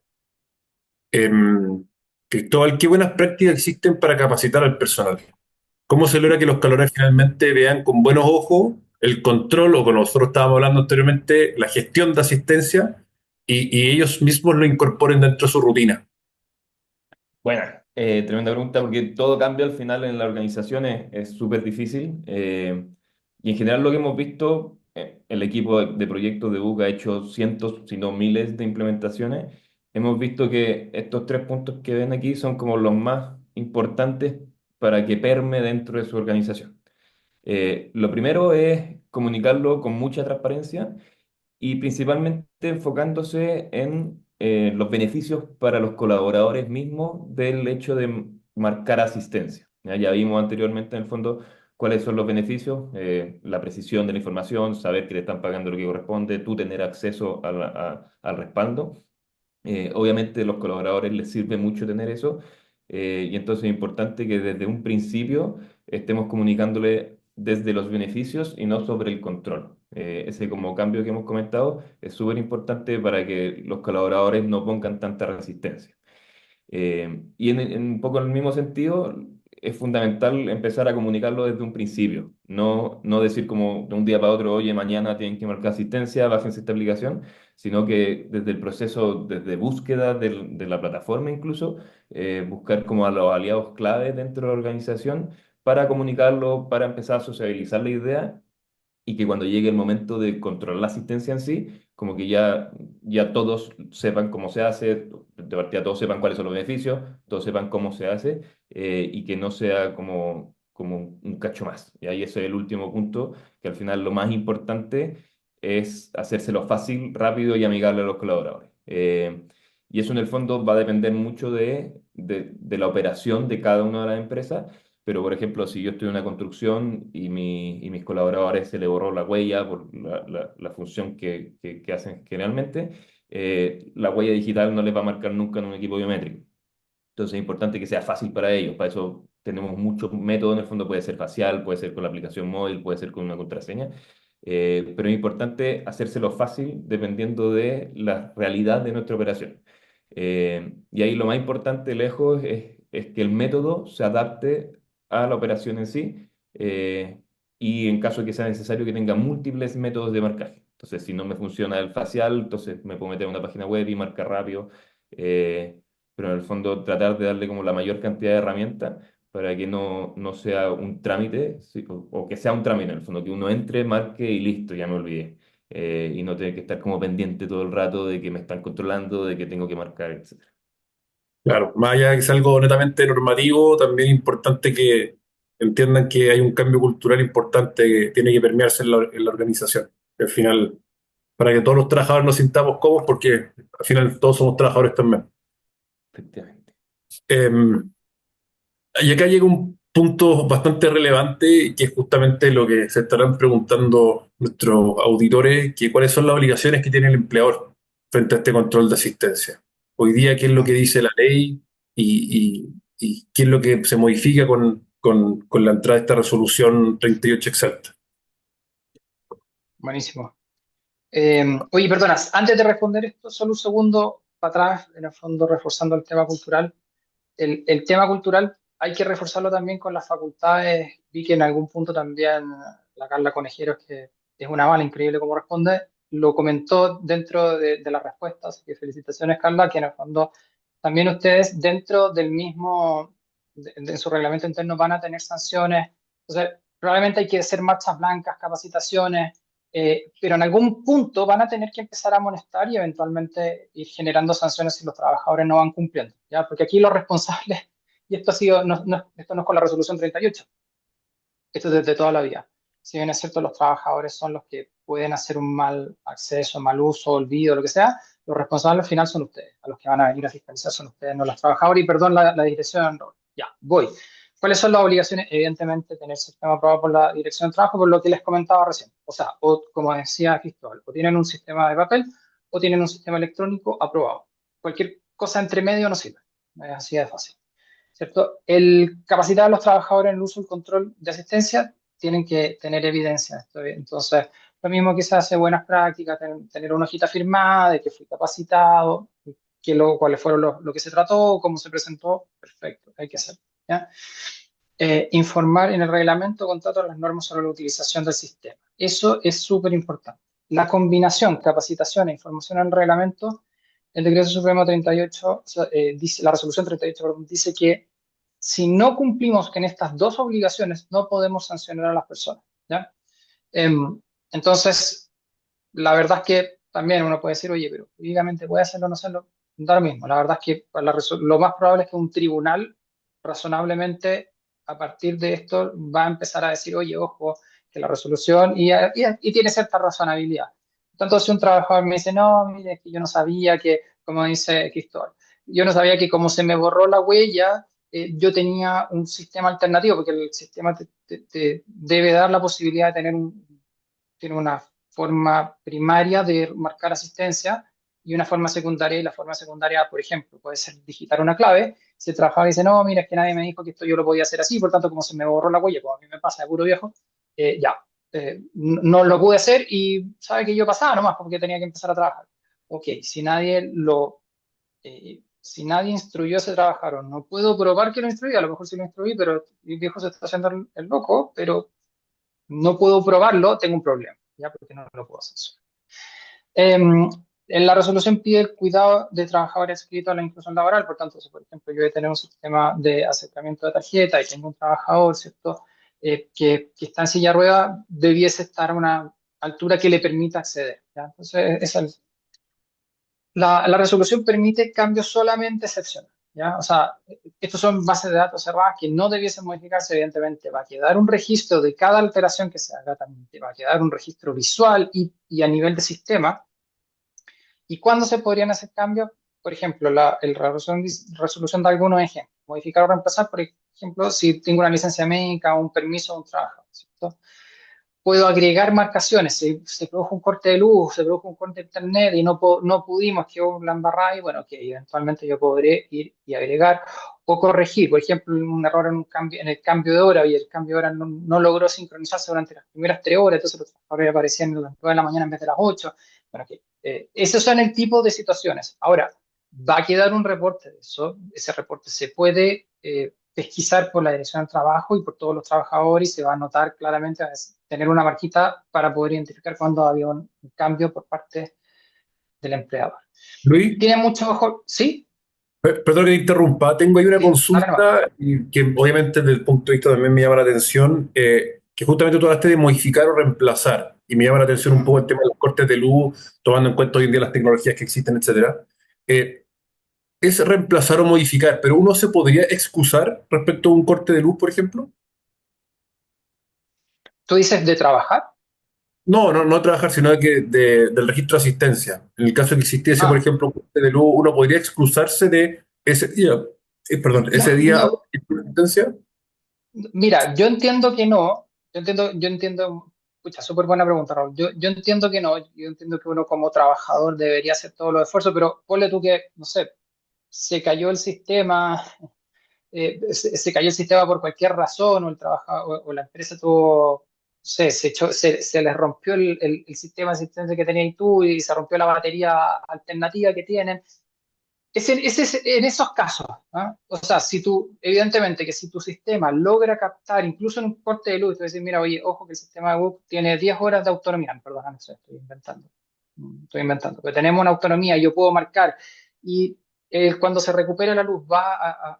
Cristóbal, ¿qué buenas prácticas existen para capacitar al personal? ¿Cómo se logra que los colaboradores finalmente vean con buenos ojos el control o, como nosotros estábamos hablando anteriormente, la gestión de asistencia y ellos mismos lo incorporen dentro de su rutina? Bueno, tremenda pregunta porque todo cambia al final en la organización, es súper difícil. Y en general lo que hemos visto, el equipo de proyectos de BUC ha hecho cientos, si no miles de implementaciones. Hemos visto que estos tres puntos que ven aquí son como los más importantes para que perme dentro de su organización. Lo primero es comunicarlo con mucha transparencia y principalmente enfocándose en los beneficios para los colaboradores mismos del hecho de marcar asistencia. Ya vimos anteriormente en el fondo cuáles son los beneficios, la precisión de la información, saber que le están pagando lo que corresponde, tú tener acceso al respaldo. Obviamente a los colaboradores les sirve mucho tener eso, y entonces es importante que desde un principio estemos comunicándole desde los beneficios y no sobre el control. Ese como cambio que hemos comentado es súper importante para que los colaboradores no pongan tanta resistencia. Y en un poco en el mismo sentido, es fundamental empezar a comunicarlo desde un principio, no decir como de un día para otro, oye, mañana tienen que marcar asistencia, bájense esta aplicación, sino que desde el proceso, desde búsqueda de la plataforma incluso, buscar como a los aliados clave dentro de la organización para comunicarlo, para empezar a sociabilizar la idea y que cuando llegue el momento de controlar la asistencia en sí, como que ya todos sepan cómo se hace, de partida todos sepan cuáles son los beneficios, todos sepan cómo se hace, y que no sea como un cacho más. Y ahí ese es el último punto, que al final lo más importante es hacérselo fácil, rápido y amigable a los colaboradores. Y eso en el fondo va a depender mucho de la operación de cada una de las empresas, pero, por ejemplo, si yo estoy en una construcción y mis colaboradores se le borró la huella por la función que hacen generalmente, la huella digital no les va a marcar nunca en un equipo biométrico. Entonces es importante que sea fácil para ellos. Para eso tenemos muchos métodos. En el fondo puede ser facial, puede ser con la aplicación móvil, puede ser con una contraseña. Pero es importante hacérselo fácil dependiendo de la realidad de nuestra operación. Y ahí lo más importante, lejos, es que el método se adapte a la operación en sí, y en caso de que sea necesario que tenga múltiples métodos de marcaje. Entonces, si no me funciona el facial, entonces me puedo meter a una página web y marcar rápido. Pero en el fondo tratar de darle como la mayor cantidad de herramientas para que no sea un trámite, sí, o que sea un trámite en el fondo, que uno entre, marque y listo, ya me olvidé. Y no tener que estar como pendiente todo el rato de que me están controlando, de que tengo que marcar, etc. Claro, más allá de que sea algo netamente normativo, también es importante que entiendan que hay un cambio cultural importante que tiene que permearse en la organización. Al final, para que todos los trabajadores nos sintamos cómodos, porque al final todos somos trabajadores también. Efectivamente. Eh, y acá llega un punto bastante relevante, que es justamente lo que se estarán preguntando nuestros auditores, que cuáles son las obligaciones que tiene el empleador frente a este control de asistencia. Hoy día, ¿qué es lo que dice la ley y qué es lo que se modifica con la entrada de esta resolución 38 exacta? Buenísimo. Oye, perdonas, antes de responder esto, solo un segundo para atrás, en el fondo reforzando el tema cultural. El tema cultural hay que reforzarlo también con las facultades. Vi que en algún punto también la Carla Conejeros, que es una bala increíble como responde, lo comentó dentro de las respuestas. Así que felicitaciones, Carla, que en el fondo también ustedes dentro del mismo, de su reglamento interno van a tener sanciones. Entonces, probablemente hay que hacer marchas blancas, capacitaciones, pero en algún punto van a tener que empezar a amonestar y eventualmente ir generando sanciones si los trabajadores no van cumpliendo, ¿ya? Porque aquí los responsables, y esto ha sido, esto no es con la resolución 38, esto es desde toda la vida. Si bien es cierto, los trabajadores son los que pueden hacer un mal acceso, mal uso, olvido, lo que sea, los responsables al final son ustedes, a los que van a venir a fiscalizar son ustedes, no los trabajadores, y perdón la dirección. Ya, voy. ¿Cuáles son las obligaciones? Evidentemente, tener el sistema aprobado por la Dirección de Trabajo, por lo que les comentaba recién. O sea, o como decía Cristóbal, o tienen un sistema de papel o tienen un sistema electrónico aprobado. Cualquier cosa entre medio no sirve. Es así de fácil. ¿Cierto? El capacitar a los trabajadores en el uso y control de asistencia tienen que tener evidencia. Entonces, lo mismo que se hace buenas prácticas, tener una hojita firmada de que fui capacitado, cuáles fueron lo que se trató, cómo se presentó, perfecto, hay que hacerlo. ¿Ya? Informar en el reglamento contrato las normas sobre la utilización del sistema. Eso es súper importante. La combinación, capacitación e información en el reglamento, el decreto supremo 38, dice, la resolución 38, perdón, dice que si no cumplimos con estas dos obligaciones, no podemos sancionar a las personas. ¿Ya? Entonces, la verdad es que también uno puede decir, oye, pero jurídicamente puede hacerlo o no hacerlo, da lo mismo. La verdad es que lo más probable es que un tribunal razonablemente a partir de esto va a empezar a decir, oye, ojo, que la resolución y tiene cierta razonabilidad. Tanto si un trabajador me dice, no, mire, es que yo no sabía que, como dice Cristóbal, yo no sabía que como se me borró la huella, yo tenía un sistema alternativo, porque el sistema te debe dar la posibilidad de tener tiene una forma primaria de marcar asistencia y una forma secundaria, y la forma secundaria, por ejemplo, puede ser digitar una clave. Si el trabajador dice, no, mira, es que nadie me dijo que esto yo lo podía hacer así, por tanto, como se me borró la huella, como a mí me pasa de puro viejo, ya, no lo pude hacer y sabe que yo pasaba nomás porque tenía que empezar a trabajar. Ok, si nadie instruyó a ese trabajador, no puedo probar que lo instruí, a lo mejor sí lo instruí, pero el viejo se está haciendo el loco, pero no puedo probarlo, tengo un problema, ¿ya? Porque no lo puedo hacer solo. En la resolución pide el cuidado de trabajadores adscritos a la inclusión laboral, por tanto, si por ejemplo yo voy a tener un sistema de acercamiento de tarjeta y tengo un trabajador, ¿cierto? Que está en silla de ruedas, debiese estar a una altura que le permita acceder, ¿ya? Entonces, la resolución permite cambios solamente excepcionales, ¿ya? O sea, estos son bases de datos cerradas que no debiesen modificarse, evidentemente. Va a quedar un registro de cada alteración que se haga, también va a quedar un registro visual y a nivel de sistema. ¿Y cuándo se podrían hacer cambios? Por ejemplo, resolución de algunos ejemplos. Modificar o reemplazar, por ejemplo, si tengo una licencia médica o un permiso de un trabajo, ¿cierto? Puedo agregar marcaciones. Si se produjo un corte de luz, se produjo un corte de internet y no pudimos, quedó la embarrada y bueno, que eventualmente yo podré ir y agregar o corregir. Por ejemplo, un error en el cambio de hora y el cambio de hora no logró sincronizarse durante las primeras 3 horas, entonces los trabajadores aparecían a las 9 de la mañana en vez de las 8. Bueno, que esos son el tipo de situaciones. Ahora, va a quedar un reporte de eso. Ese reporte se puede pesquisar por la Dirección del Trabajo y por todos los trabajadores y se va a notar claramente, tener una marquita para poder identificar cuándo había un cambio por parte del empleador. Luis, Tiene mucho ojo, ¿sí? perdón que te interrumpa, tengo ahí una Sí, dale nomás. consulta y que obviamente desde el punto de vista también me llama la atención, que justamente tú hablaste de modificar o reemplazar, y me llama la atención un Mm. poco el tema de los cortes de luz, tomando en cuenta hoy en día las tecnologías que existen, etcétera. Eh, es reemplazar o modificar, pero uno se podría excusar respecto a un corte de luz, por ejemplo. ¿Tú dices de trabajar? No, no, no trabajar, sino del registro de asistencia. En el caso de que existiese, por Ah, ejemplo, un corte de luz, uno podría excusarse de ese día, perdón, ese no, día no, de asistencia. mira, yo entiendo que no, yo entiendo, escucha, súper buena pregunta, Raúl. Yo entiendo que no, yo entiendo que uno como trabajador debería hacer todos los esfuerzos, pero ponle tú que, no sé, se cayó el sistema, se cayó el sistema por cualquier razón, o el trabajador, o la empresa tuvo. se les rompió el sistema de asistencia que tenías tú y se rompió la batería alternativa que tienen. En esos casos, ¿ah? O sea, evidentemente que si tu sistema logra captar, incluso en un corte de luz, tú dices, mira, oye, ojo que el sistema de WUP tiene 10 horas de autonomía, perdón, no sé, estoy inventando, pero tenemos una autonomía, yo puedo marcar, y cuando se recupere la luz va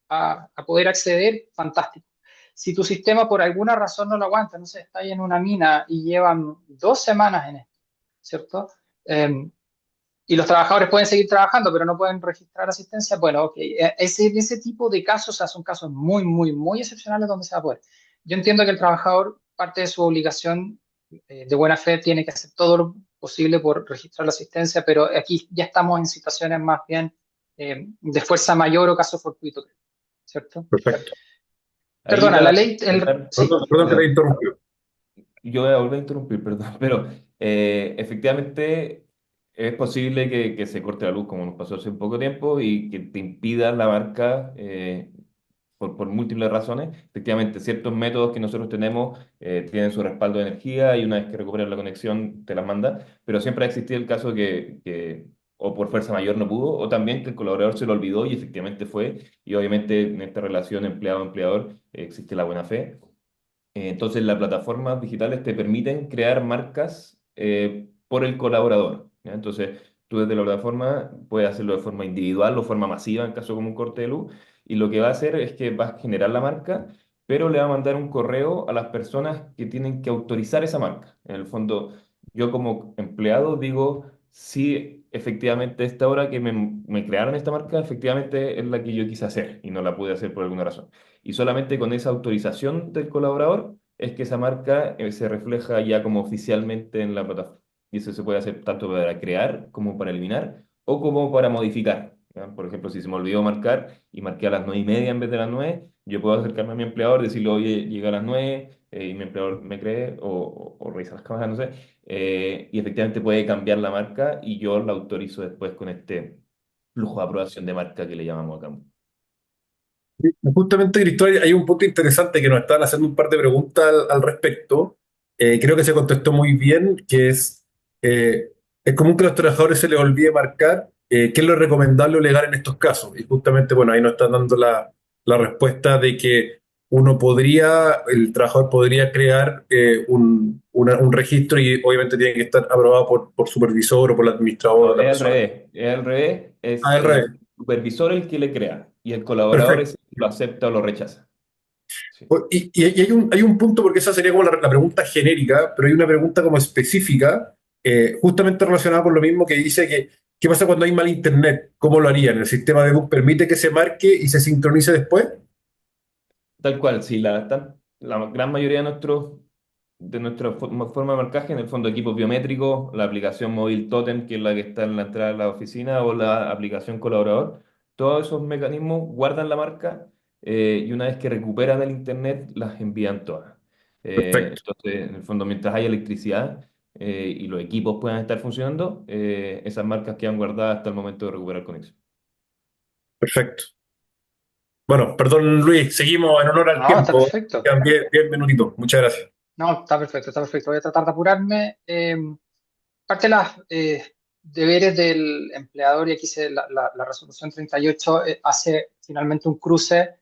a poder acceder, fantástico. Si tu sistema por alguna razón no lo aguanta, no sé, está ahí en una mina y llevan 2 semanas en esto, ¿cierto? Y los trabajadores pueden seguir trabajando, pero no pueden registrar asistencia. Bueno, ok, ese tipo de casos, o sea, son casos muy, muy, muy excepcionales donde se va a poder. Yo entiendo que el trabajador, parte de su obligación de buena fe, tiene que hacer todo lo posible por registrar la asistencia, pero aquí ya estamos en situaciones más bien de fuerza mayor o caso fortuito, ¿cierto? Perfecto. Ahí Perdona, la para ley, sí. Perdón que te interrumpí. yo voy a volver a interrumpir, perdón, pero efectivamente es posible que se corte la luz como nos pasó hace un poco tiempo y que te impida la marca por múltiples razones. Efectivamente, ciertos métodos que nosotros tenemos tienen su respaldo de energía y una vez que recuperas la conexión te la manda, pero siempre ha existido el caso que o por fuerza mayor no pudo, o también que el colaborador se lo olvidó y efectivamente fue, y obviamente en esta relación empleado-empleador existe la buena fe. Entonces, las plataformas digitales te permiten crear marcas por el colaborador, ¿ya? Entonces, tú desde la plataforma puedes hacerlo de forma individual o forma masiva en caso como un corte de luz, y lo que va a hacer es que va a generar la marca, pero le va a mandar un correo a las personas que tienen que autorizar esa marca. En el fondo, yo como empleado digo, sí, efectivamente, esta hora que me crearon esta marca, efectivamente es la que yo quise hacer y no la pude hacer por alguna razón. Y solamente con esa autorización del colaborador es que esa marca se refleja ya como oficialmente en la plataforma. Y eso se puede hacer tanto para crear como para eliminar o como para modificar, ¿ya? Por ejemplo, si se me olvidó marcar y marqué a las 9:30 en vez de las 9, yo puedo acercarme a mi empleador, decirle, oye, llega a las 9 y mi empleador me cree o revisa las cámaras, no sé, y efectivamente puede cambiar la marca y yo la autorizo después con este flujo de aprobación de marca que le llamamos acá. Justamente, Cristóbal, hay un punto interesante que nos estaban haciendo un par de preguntas al respecto. Creo que se contestó muy bien, que es común que a los trabajadores se les olvide marcar qué es lo recomendable o legal en estos casos. Y justamente, bueno, ahí nos están dando la respuesta de que el trabajador podría crear un registro y obviamente tiene que estar aprobado por supervisor o por el administrador No, o la persona. es al revés, es Al el revés. supervisor el que le crea y el colaborador es Perfecto. el que lo acepta o lo rechaza. Sí. Y hay un punto, porque esa sería como la pregunta genérica, pero hay una pregunta como específica, justamente relacionada con lo mismo que dice que, ¿qué pasa cuando hay mal internet? ¿Cómo lo harían? ¿El sistema de bus permite que se marque y se sincronice después? Tal cual, sí, la gran mayoría de nuestra forma de marcaje, en el fondo equipos biométricos, la aplicación móvil Totem, que es la que está en la entrada de la oficina, o la aplicación colaborador, todos esos mecanismos guardan la marca y una vez que recuperan el internet, las envían todas. Perfecto, Entonces, en el fondo, mientras haya electricidad y los equipos puedan estar funcionando, esas marcas quedan guardadas hasta el momento de recuperar conexión. perfecto. Bueno, perdón Luis, seguimos en honor al No, está tiempo. perfecto. Quedan 10 minutitos. Muchas gracias. No, está perfecto, está perfecto. Voy a tratar de apurarme. Parte de los deberes del empleador, y aquí la resolución 38 hace finalmente un cruce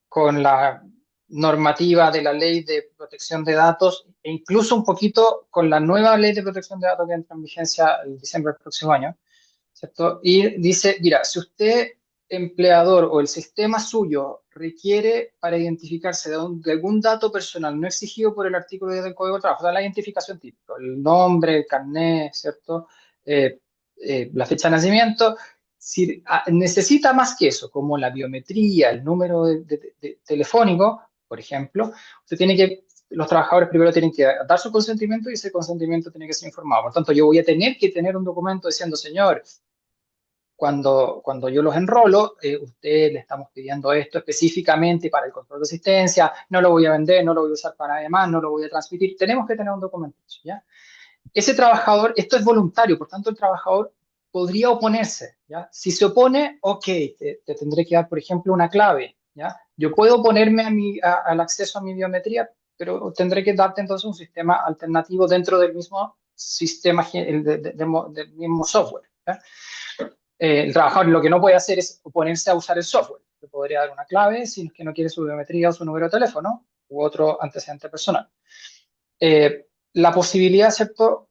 con la normativa de la ley de protección de datos e incluso un poquito con la nueva ley de protección de datos que entra en vigencia en diciembre del próximo año, ¿cierto? Y dice, mira, si usted, empleador o el sistema suyo requiere para identificarse de algún dato personal no exigido por el artículo 10 del Código de Trabajo, o sea, la identificación típica, el nombre, el carnet, ¿cierto? La fecha de nacimiento, si necesita más que eso, como la biometría, el número telefónico, por ejemplo, los trabajadores primero tienen que dar su consentimiento y ese consentimiento tiene que ser informado. Por tanto, yo voy a tener que tener un documento diciendo, señor, cuando yo los enrolo, usted le estamos pidiendo esto específicamente para el control de asistencia, no lo voy a vender, no lo voy a usar para nada más, no lo voy a transmitir. Tenemos que tener un documento, ¿ya? Ese trabajador, esto es voluntario, por tanto el trabajador podría oponerse, ¿ya? Si se opone, ok, te tendré que dar, por ejemplo, una clave, ¿ya? Yo puedo oponerme al acceso a mi biometría, pero tendré que darte entonces un sistema alternativo dentro del mismo sistema, del mismo software. ¿Ya? El trabajador lo que no puede hacer es ponerse a usar el software. Le podría dar una clave si es que no quiere su biometría o su número de teléfono u otro antecedente personal. La posibilidad, ¿cierto?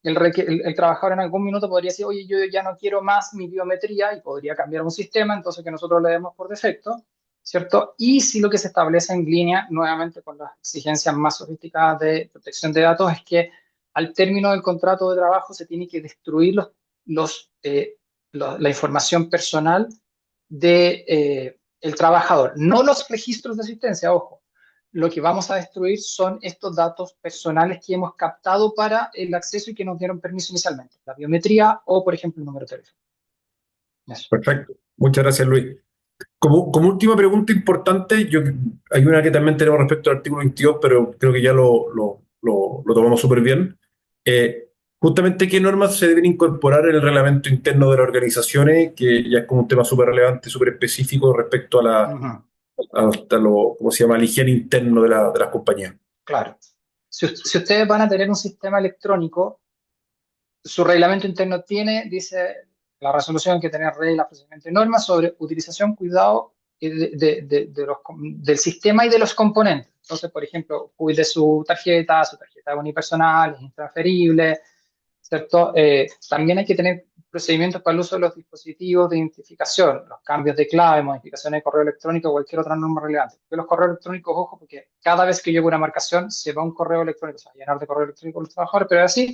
El trabajador en algún minuto podría decir, oye, yo ya no quiero más mi biometría y podría cambiar un sistema, entonces que nosotros le demos por defecto, ¿cierto? Y si lo que se establece en línea, nuevamente con las exigencias más sofisticadas de protección de datos, es que al término del contrato de trabajo se tiene que destruir la información personal de, el trabajador, no los registros de asistencia, ojo. Lo que vamos a destruir son estos datos personales que hemos captado para el acceso y que nos dieron permiso inicialmente, la biometría o, por ejemplo, el número de teléfono. Eso. Perfecto. Muchas gracias, Luis. Como última pregunta importante, hay una que también tenemos respecto al artículo 22, pero creo que ya lo tomamos súper bien. Justamente, ¿qué normas se deben incorporar en el reglamento interno de las organizaciones? Que ya es como un tema súper relevante, súper específico respecto Ujú, ¿cómo se llama? La higiene interno de las compañías. claro. Si ustedes van a tener un sistema electrónico, su reglamento interno dice la resolución que tener reglas, procedimientos y normas sobre utilización, cuidado del sistema y de los componentes. Entonces, por ejemplo, cuide su tarjeta unipersonal, es intransferible, ¿cierto? También hay que tener procedimientos para el uso de los dispositivos de identificación, los cambios de clave, modificaciones de correo electrónico, cualquier otra norma relevante. Porque los correos electrónicos, ojo, porque cada vez que yo hago una marcación, se va un correo electrónico, se va a llenar de correo electrónico a los trabajadores, pero así,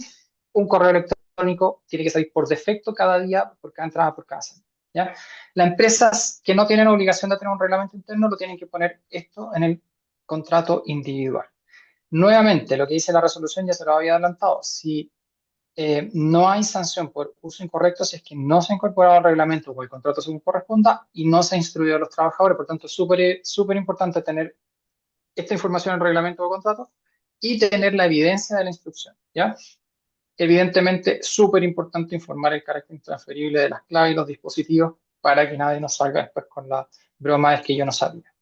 un correo electrónico tiene que salir por defecto cada día, por cada entrada, por cada salida. ¿Ya? Las empresas que no tienen obligación de tener un reglamento interno lo tienen que poner esto en el contrato individual. Nuevamente, lo que dice la resolución ya se lo había adelantado. Si no hay sanción por uso incorrecto si es que no se ha incorporado al reglamento o el contrato según corresponda y no se ha instruido a los trabajadores. Por tanto, es súper importante tener esta información en el reglamento o contrato y tener la evidencia de la instrucción. ¿Ya? Evidentemente, súper importante informar el carácter intransferible de las claves y los dispositivos para que nadie nos salga después con la broma de que yo no sabía.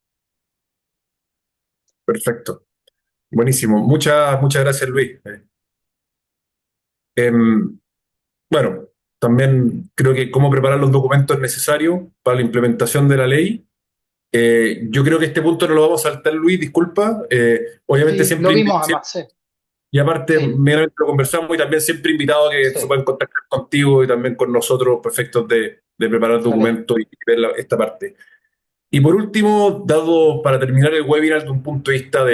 Perfecto. Buenísimo. Muchas gracias, Luis. Em, bueno, también creo que cómo preparar los documentos necesarios para la implementación de la ley. Yo creo que este punto no lo vamos a saltar, Luis, disculpa. Obviamente Sí, lo siempre, vimos además, sí, y aparte, sí, meramente lo conversamos y también siempre invitado a que se sí, puedan contactar contigo y también con nosotros, perfectos de preparar excelente. documentos y ver esta parte. Y por último, dado para terminar el webinar de un punto de vista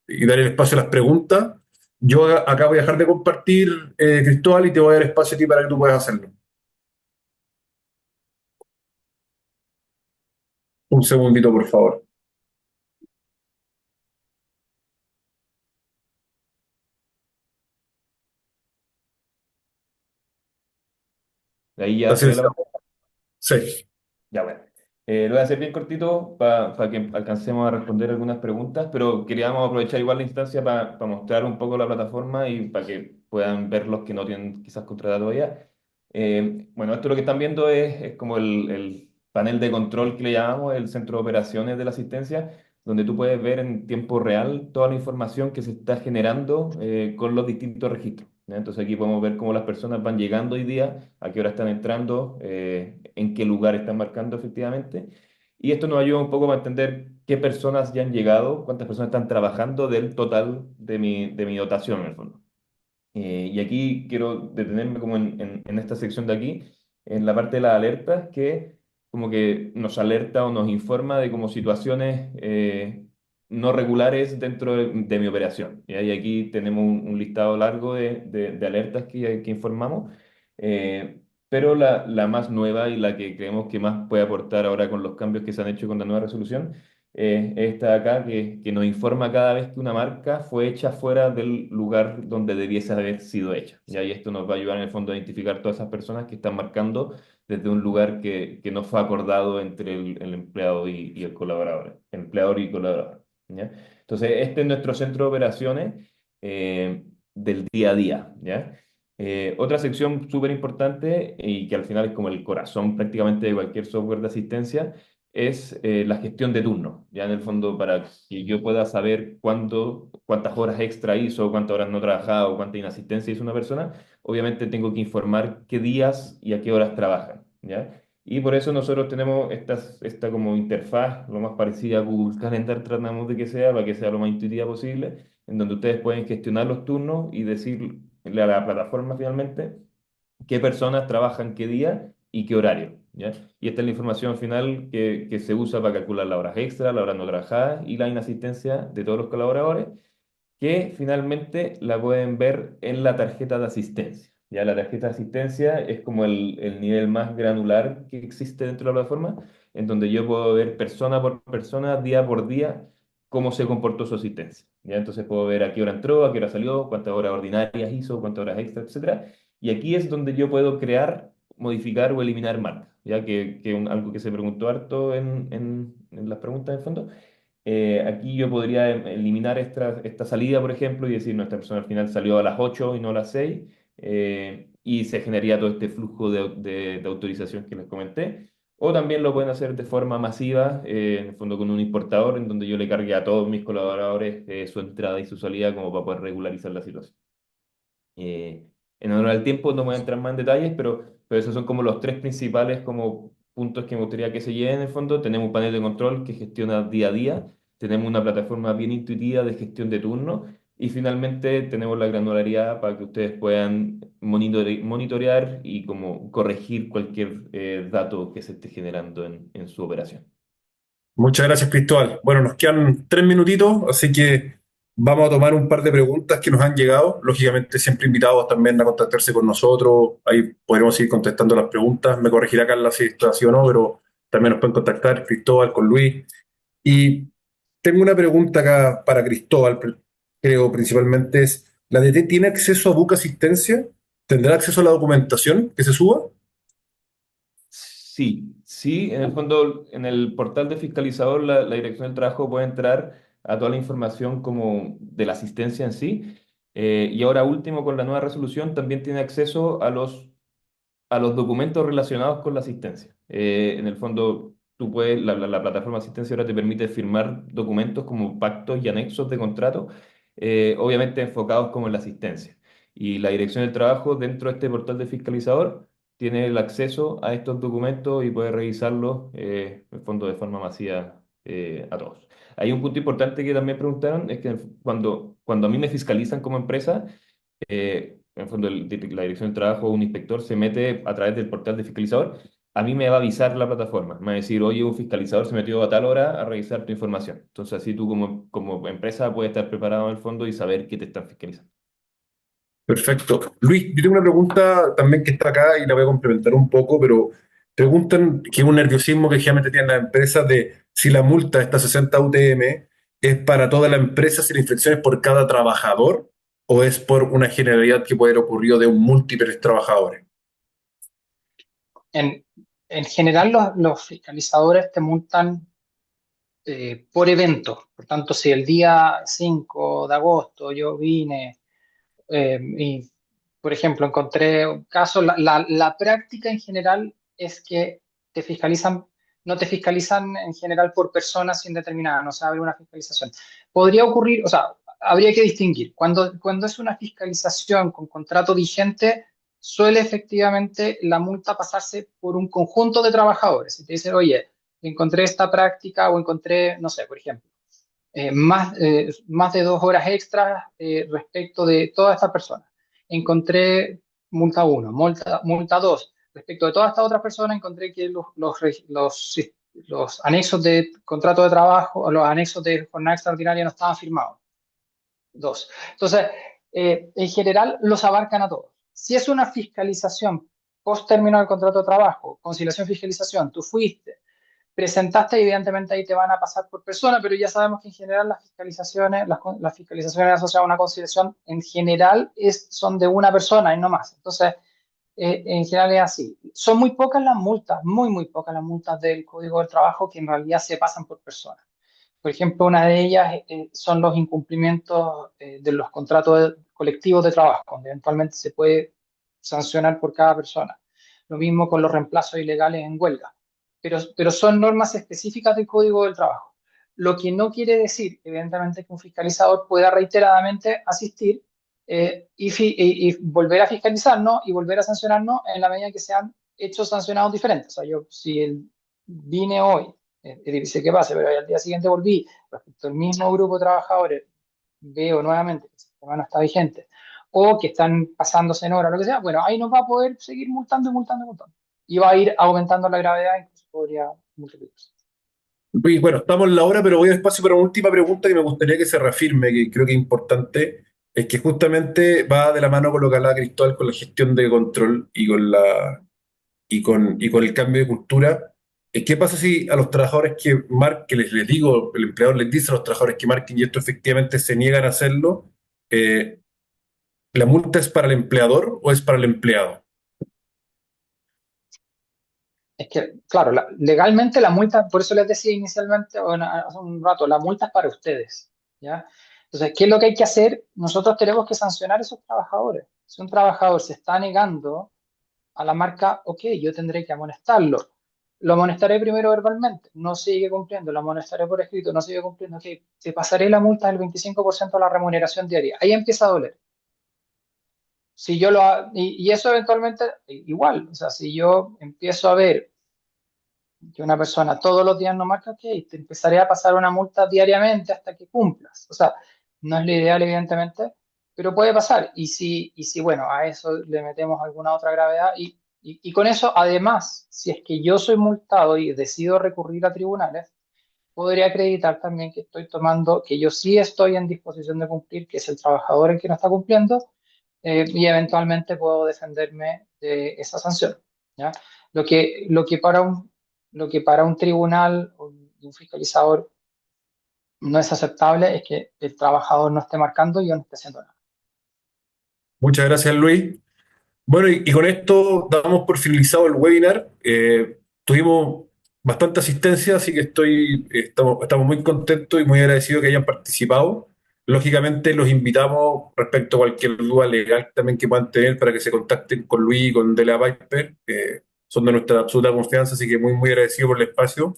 y dar el espacio a las preguntas, yo acá voy a dejar de compartir, Cristóbal, y te voy a dar espacio a ti para que tú puedas hacerlo. Un segundito, por favor. De ahí ya Así se ve es. la... Sí. Ya, bueno. Lo voy a hacer bien cortito para que alcancemos a responder algunas preguntas, pero queríamos aprovechar igual la instancia para mostrar un poco la plataforma y para que puedan ver los que no tienen quizás contratado todavía. Bueno, esto lo que están viendo es como el panel de control que le llamamos, el centro de operaciones de la asistencia, donde tú puedes ver en tiempo real toda la información que se está generando con los distintos registros. ¿Ya? Entonces aquí podemos ver cómo las personas van llegando hoy día, a qué hora están entrando, en qué lugar están marcando efectivamente. Y esto nos ayuda un poco para entender qué personas ya han llegado, cuántas personas están trabajando del total de mi dotación en el fondo. Y aquí quiero detenerme como en esta sección de aquí, en la parte de las alertas, que como que nos alerta o nos informa de como situaciones no regulares dentro de mi operación. Y ahí aquí tenemos un listado largo de alertas que informamos, pero la más nueva y la que creemos que más puede aportar ahora con los cambios que se han hecho con la nueva resolución esta de acá que nos informa cada vez que una marca fue hecha fuera del lugar donde debiese haber sido hecha. Y ahí esto nos va a ayudar en el fondo a identificar todas esas personas que están marcando desde un lugar que no fue acordado entre el empleado y el colaborador, empleador y colaborador. ¿Ya? Entonces, este es nuestro centro de operaciones del día a día. ¿Ya? Otra sección súper importante y que al final es como el corazón prácticamente de cualquier software de asistencia es la gestión de turnos. Ya en el fondo, para que yo pueda saber cuántas horas extra hizo, cuántas horas no trabajado, cuánta inasistencia hizo una persona, obviamente tengo que informar qué días y a qué horas trabajan, ¿ya? Y por eso nosotros tenemos esta como interfaz, lo más parecida a Google Calendar, tratamos de que sea, para que sea lo más intuitiva posible, en donde ustedes pueden gestionar los turnos y decirle a la plataforma finalmente qué personas trabajan qué día y qué horario, ¿ya? Y esta es la información final que se usa para calcular las horas extra, las horas no trabajadas y la inasistencia de todos los colaboradores, que finalmente la pueden ver en la tarjeta de asistencia. Ya la tarjeta de asistencia es como el nivel más granular que existe dentro de la plataforma, en donde yo puedo ver persona por persona, día por día, cómo se comportó su asistencia. ¿Ya? Entonces puedo ver a qué hora entró, a qué hora salió, cuántas horas ordinarias hizo, cuántas horas extra, etcétera. Y aquí es donde yo puedo crear, modificar o eliminar marcas, ya que algo que se preguntó harto en las preguntas de fondo. Aquí yo podría eliminar esta salida, por ejemplo, y decir, nuestra persona al final salió a las 8 y no a las 6, y se generaría todo este flujo de autorización que les comenté. O también lo pueden hacer de forma masiva, en el fondo con un importador, en donde yo le cargue a todos mis colaboradores su entrada y su salida como para poder regularizar la situación. En honor al tiempo no voy a entrar más en detalles, pero esos son como los tres principales como puntos que me gustaría que se lleven en el fondo. Tenemos un panel de control que gestiona día a día, tenemos una plataforma bien intuitiva de gestión de turno y finalmente tenemos la granularidad para que ustedes puedan monitorear y como corregir cualquier dato que se esté generando en su operación. Muchas gracias, Cristóbal. Bueno, nos quedan 3 minutitos, así que vamos a tomar un par de preguntas que nos han llegado. Lógicamente, siempre invitados también a contactarse con nosotros. Ahí podremos ir contestando las preguntas. Me corregirá Carla si está así o no, pero también nos pueden contactar Cristóbal con Luis. Y tengo una pregunta acá para Cristóbal, creo principalmente es, ¿la DT tiene acceso a Book Asistencia? ¿Tendrá acceso a la documentación que se suba? Sí, sí, en el fondo, en el portal de fiscalizador, la Dirección del Trabajo puede entrar a toda la información como de la asistencia en sí. Y ahora último, con la nueva resolución, también tiene acceso a los documentos relacionados con la asistencia. En el fondo, tú puedes, la plataforma de asistencia ahora te permite firmar documentos como pactos y anexos de contrato, obviamente enfocados como en la asistencia. Y la Dirección del Trabajo, dentro de este portal de fiscalizador, tiene el acceso a estos documentos y puede revisarlos, en el fondo, de forma masiva a todos. Hay un punto importante que también preguntaron, es que cuando a mí me fiscalizan como empresa, en el fondo la Dirección del Trabajo o un inspector se mete a través del portal de fiscalizador, a mí me va a avisar la plataforma, me va a decir, oye, un fiscalizador se metió a tal hora a revisar tu información. Entonces así tú como empresa puedes estar preparado en el fondo y saber qué te están fiscalizando. Perfecto. Luis, yo tengo una pregunta también que está acá y la voy a complementar un poco, pero preguntan que es un nerviosismo que generalmente tienen las empresas de si la multa, esta 60 UTM, es para toda la empresa, si la infracción es por cada trabajador o es por una generalidad que puede haber ocurrido de un múltiples trabajadores. En, en general, los fiscalizadores te multan por evento. Por tanto, si el día 5 de agosto yo vine y, por ejemplo, encontré un caso, la práctica en general es que te fiscalizan, no te fiscalizan en general por personas indeterminadas, no se abre una fiscalización. Podría ocurrir, o sea, habría que distinguir. Cuando es una fiscalización con contrato vigente, suele efectivamente la multa pasarse por un conjunto de trabajadores. Si te dicen, oye, encontré esta práctica o encontré, no sé, por ejemplo, más de 2 horas extras respecto de toda esta persona. Encontré multa uno, multa 2. Respecto de todas estas otras personas, encontré que los anexos de contrato de trabajo o los anexos de jornada extraordinaria no estaban firmados. 2. Entonces, en general, los abarcan a todos. Si es una fiscalización post término del contrato de trabajo, conciliación, fiscalización, tú fuiste, presentaste, evidentemente ahí te van a pasar por persona, pero ya sabemos que en general las fiscalizaciones asociadas a una conciliación en general son de una persona y no más. Entonces, en general es así. Son muy pocas las multas, muy, muy pocas las multas del Código del Trabajo que en realidad se pasan por persona. Por ejemplo, una de ellas son los incumplimientos de los contratos colectivos de trabajo, donde eventualmente se puede sancionar por cada persona. Lo mismo con los reemplazos ilegales en huelga. pero son normas específicas del Código del Trabajo. Lo que no quiere decir, evidentemente, que un fiscalizador pueda reiteradamente asistir y volver a fiscalizarnos y volver a sancionarnos en la medida que sean hechos sancionados diferentes. O sea, yo si vine hoy, es difícil que pase, pero al día siguiente volví, respecto al mismo grupo de trabajadores, veo nuevamente que el sistema no está vigente, o que están pasándose en hora, lo que sea, bueno, ahí nos va a poder seguir multando y multando y multando. Y va a ir aumentando la gravedad, incluso podría multiplicarse. Y bueno, estamos en la hora, pero voy a espacio para una última pregunta que me gustaría que se reafirme, que creo que es importante, es que justamente va de la mano con lo que hablaba Cristóbal, con la gestión de control y con el cambio de cultura. ¿Qué pasa si a los trabajadores que marquen, les digo, el empleador les dice a los trabajadores que marquen y esto efectivamente se niegan a hacerlo, eh, ¿la multa es para el empleador o es para el empleado? Es que, claro, legalmente la multa, por eso les decía inicialmente, bueno, hace un rato, la multa es para ustedes, ¿ya? Entonces, ¿qué es lo que hay que hacer? Nosotros tenemos que sancionar a esos trabajadores. Si un trabajador se está negando a la marca, ok, yo tendré que amonestarlo. Lo amonestaré primero verbalmente, no sigue cumpliendo, lo amonestaré por escrito, no sigue cumpliendo, ok, te pasaré la multa del 25% de la remuneración diaria. Ahí empieza a doler. Si yo y eso eventualmente, igual, o sea, si yo empiezo a ver que una persona todos los días no marca, ok, te empezaré a pasar una multa diariamente hasta que cumplas. O sea, no es lo ideal, evidentemente, pero puede pasar. Y si bueno, a eso le metemos alguna otra gravedad y con eso, además, si es que yo soy multado y decido recurrir a tribunales, podría acreditar también que estoy tomando, que yo sí estoy en disposición de cumplir, que es el trabajador el que no está cumpliendo, y eventualmente puedo defenderme de esa sanción, ¿ya? Lo que para un tribunal o un fiscalizador no es aceptable es que el trabajador no esté marcando y yo no esté haciendo nada. Muchas gracias, Luis. Bueno, y con esto damos por finalizado el webinar. Tuvimos bastante asistencia, así que estamos muy contentos y muy agradecidos que hayan participado. Lógicamente, los invitamos respecto a cualquier duda legal también que puedan tener para que se contacten con Luis y con Delia Viper. Son de nuestra absoluta confianza, así que muy, muy agradecido por el espacio.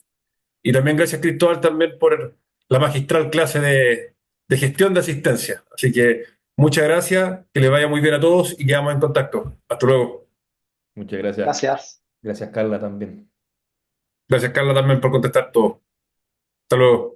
Y también gracias, Cristóbal, también por la magistral clase de gestión de asistencia. Así que muchas gracias, que les vaya muy bien a todos y quedamos en contacto. Hasta luego. Muchas gracias. Gracias. Gracias, Carla, también. Gracias, Carla, también por contestar todo. Hasta luego.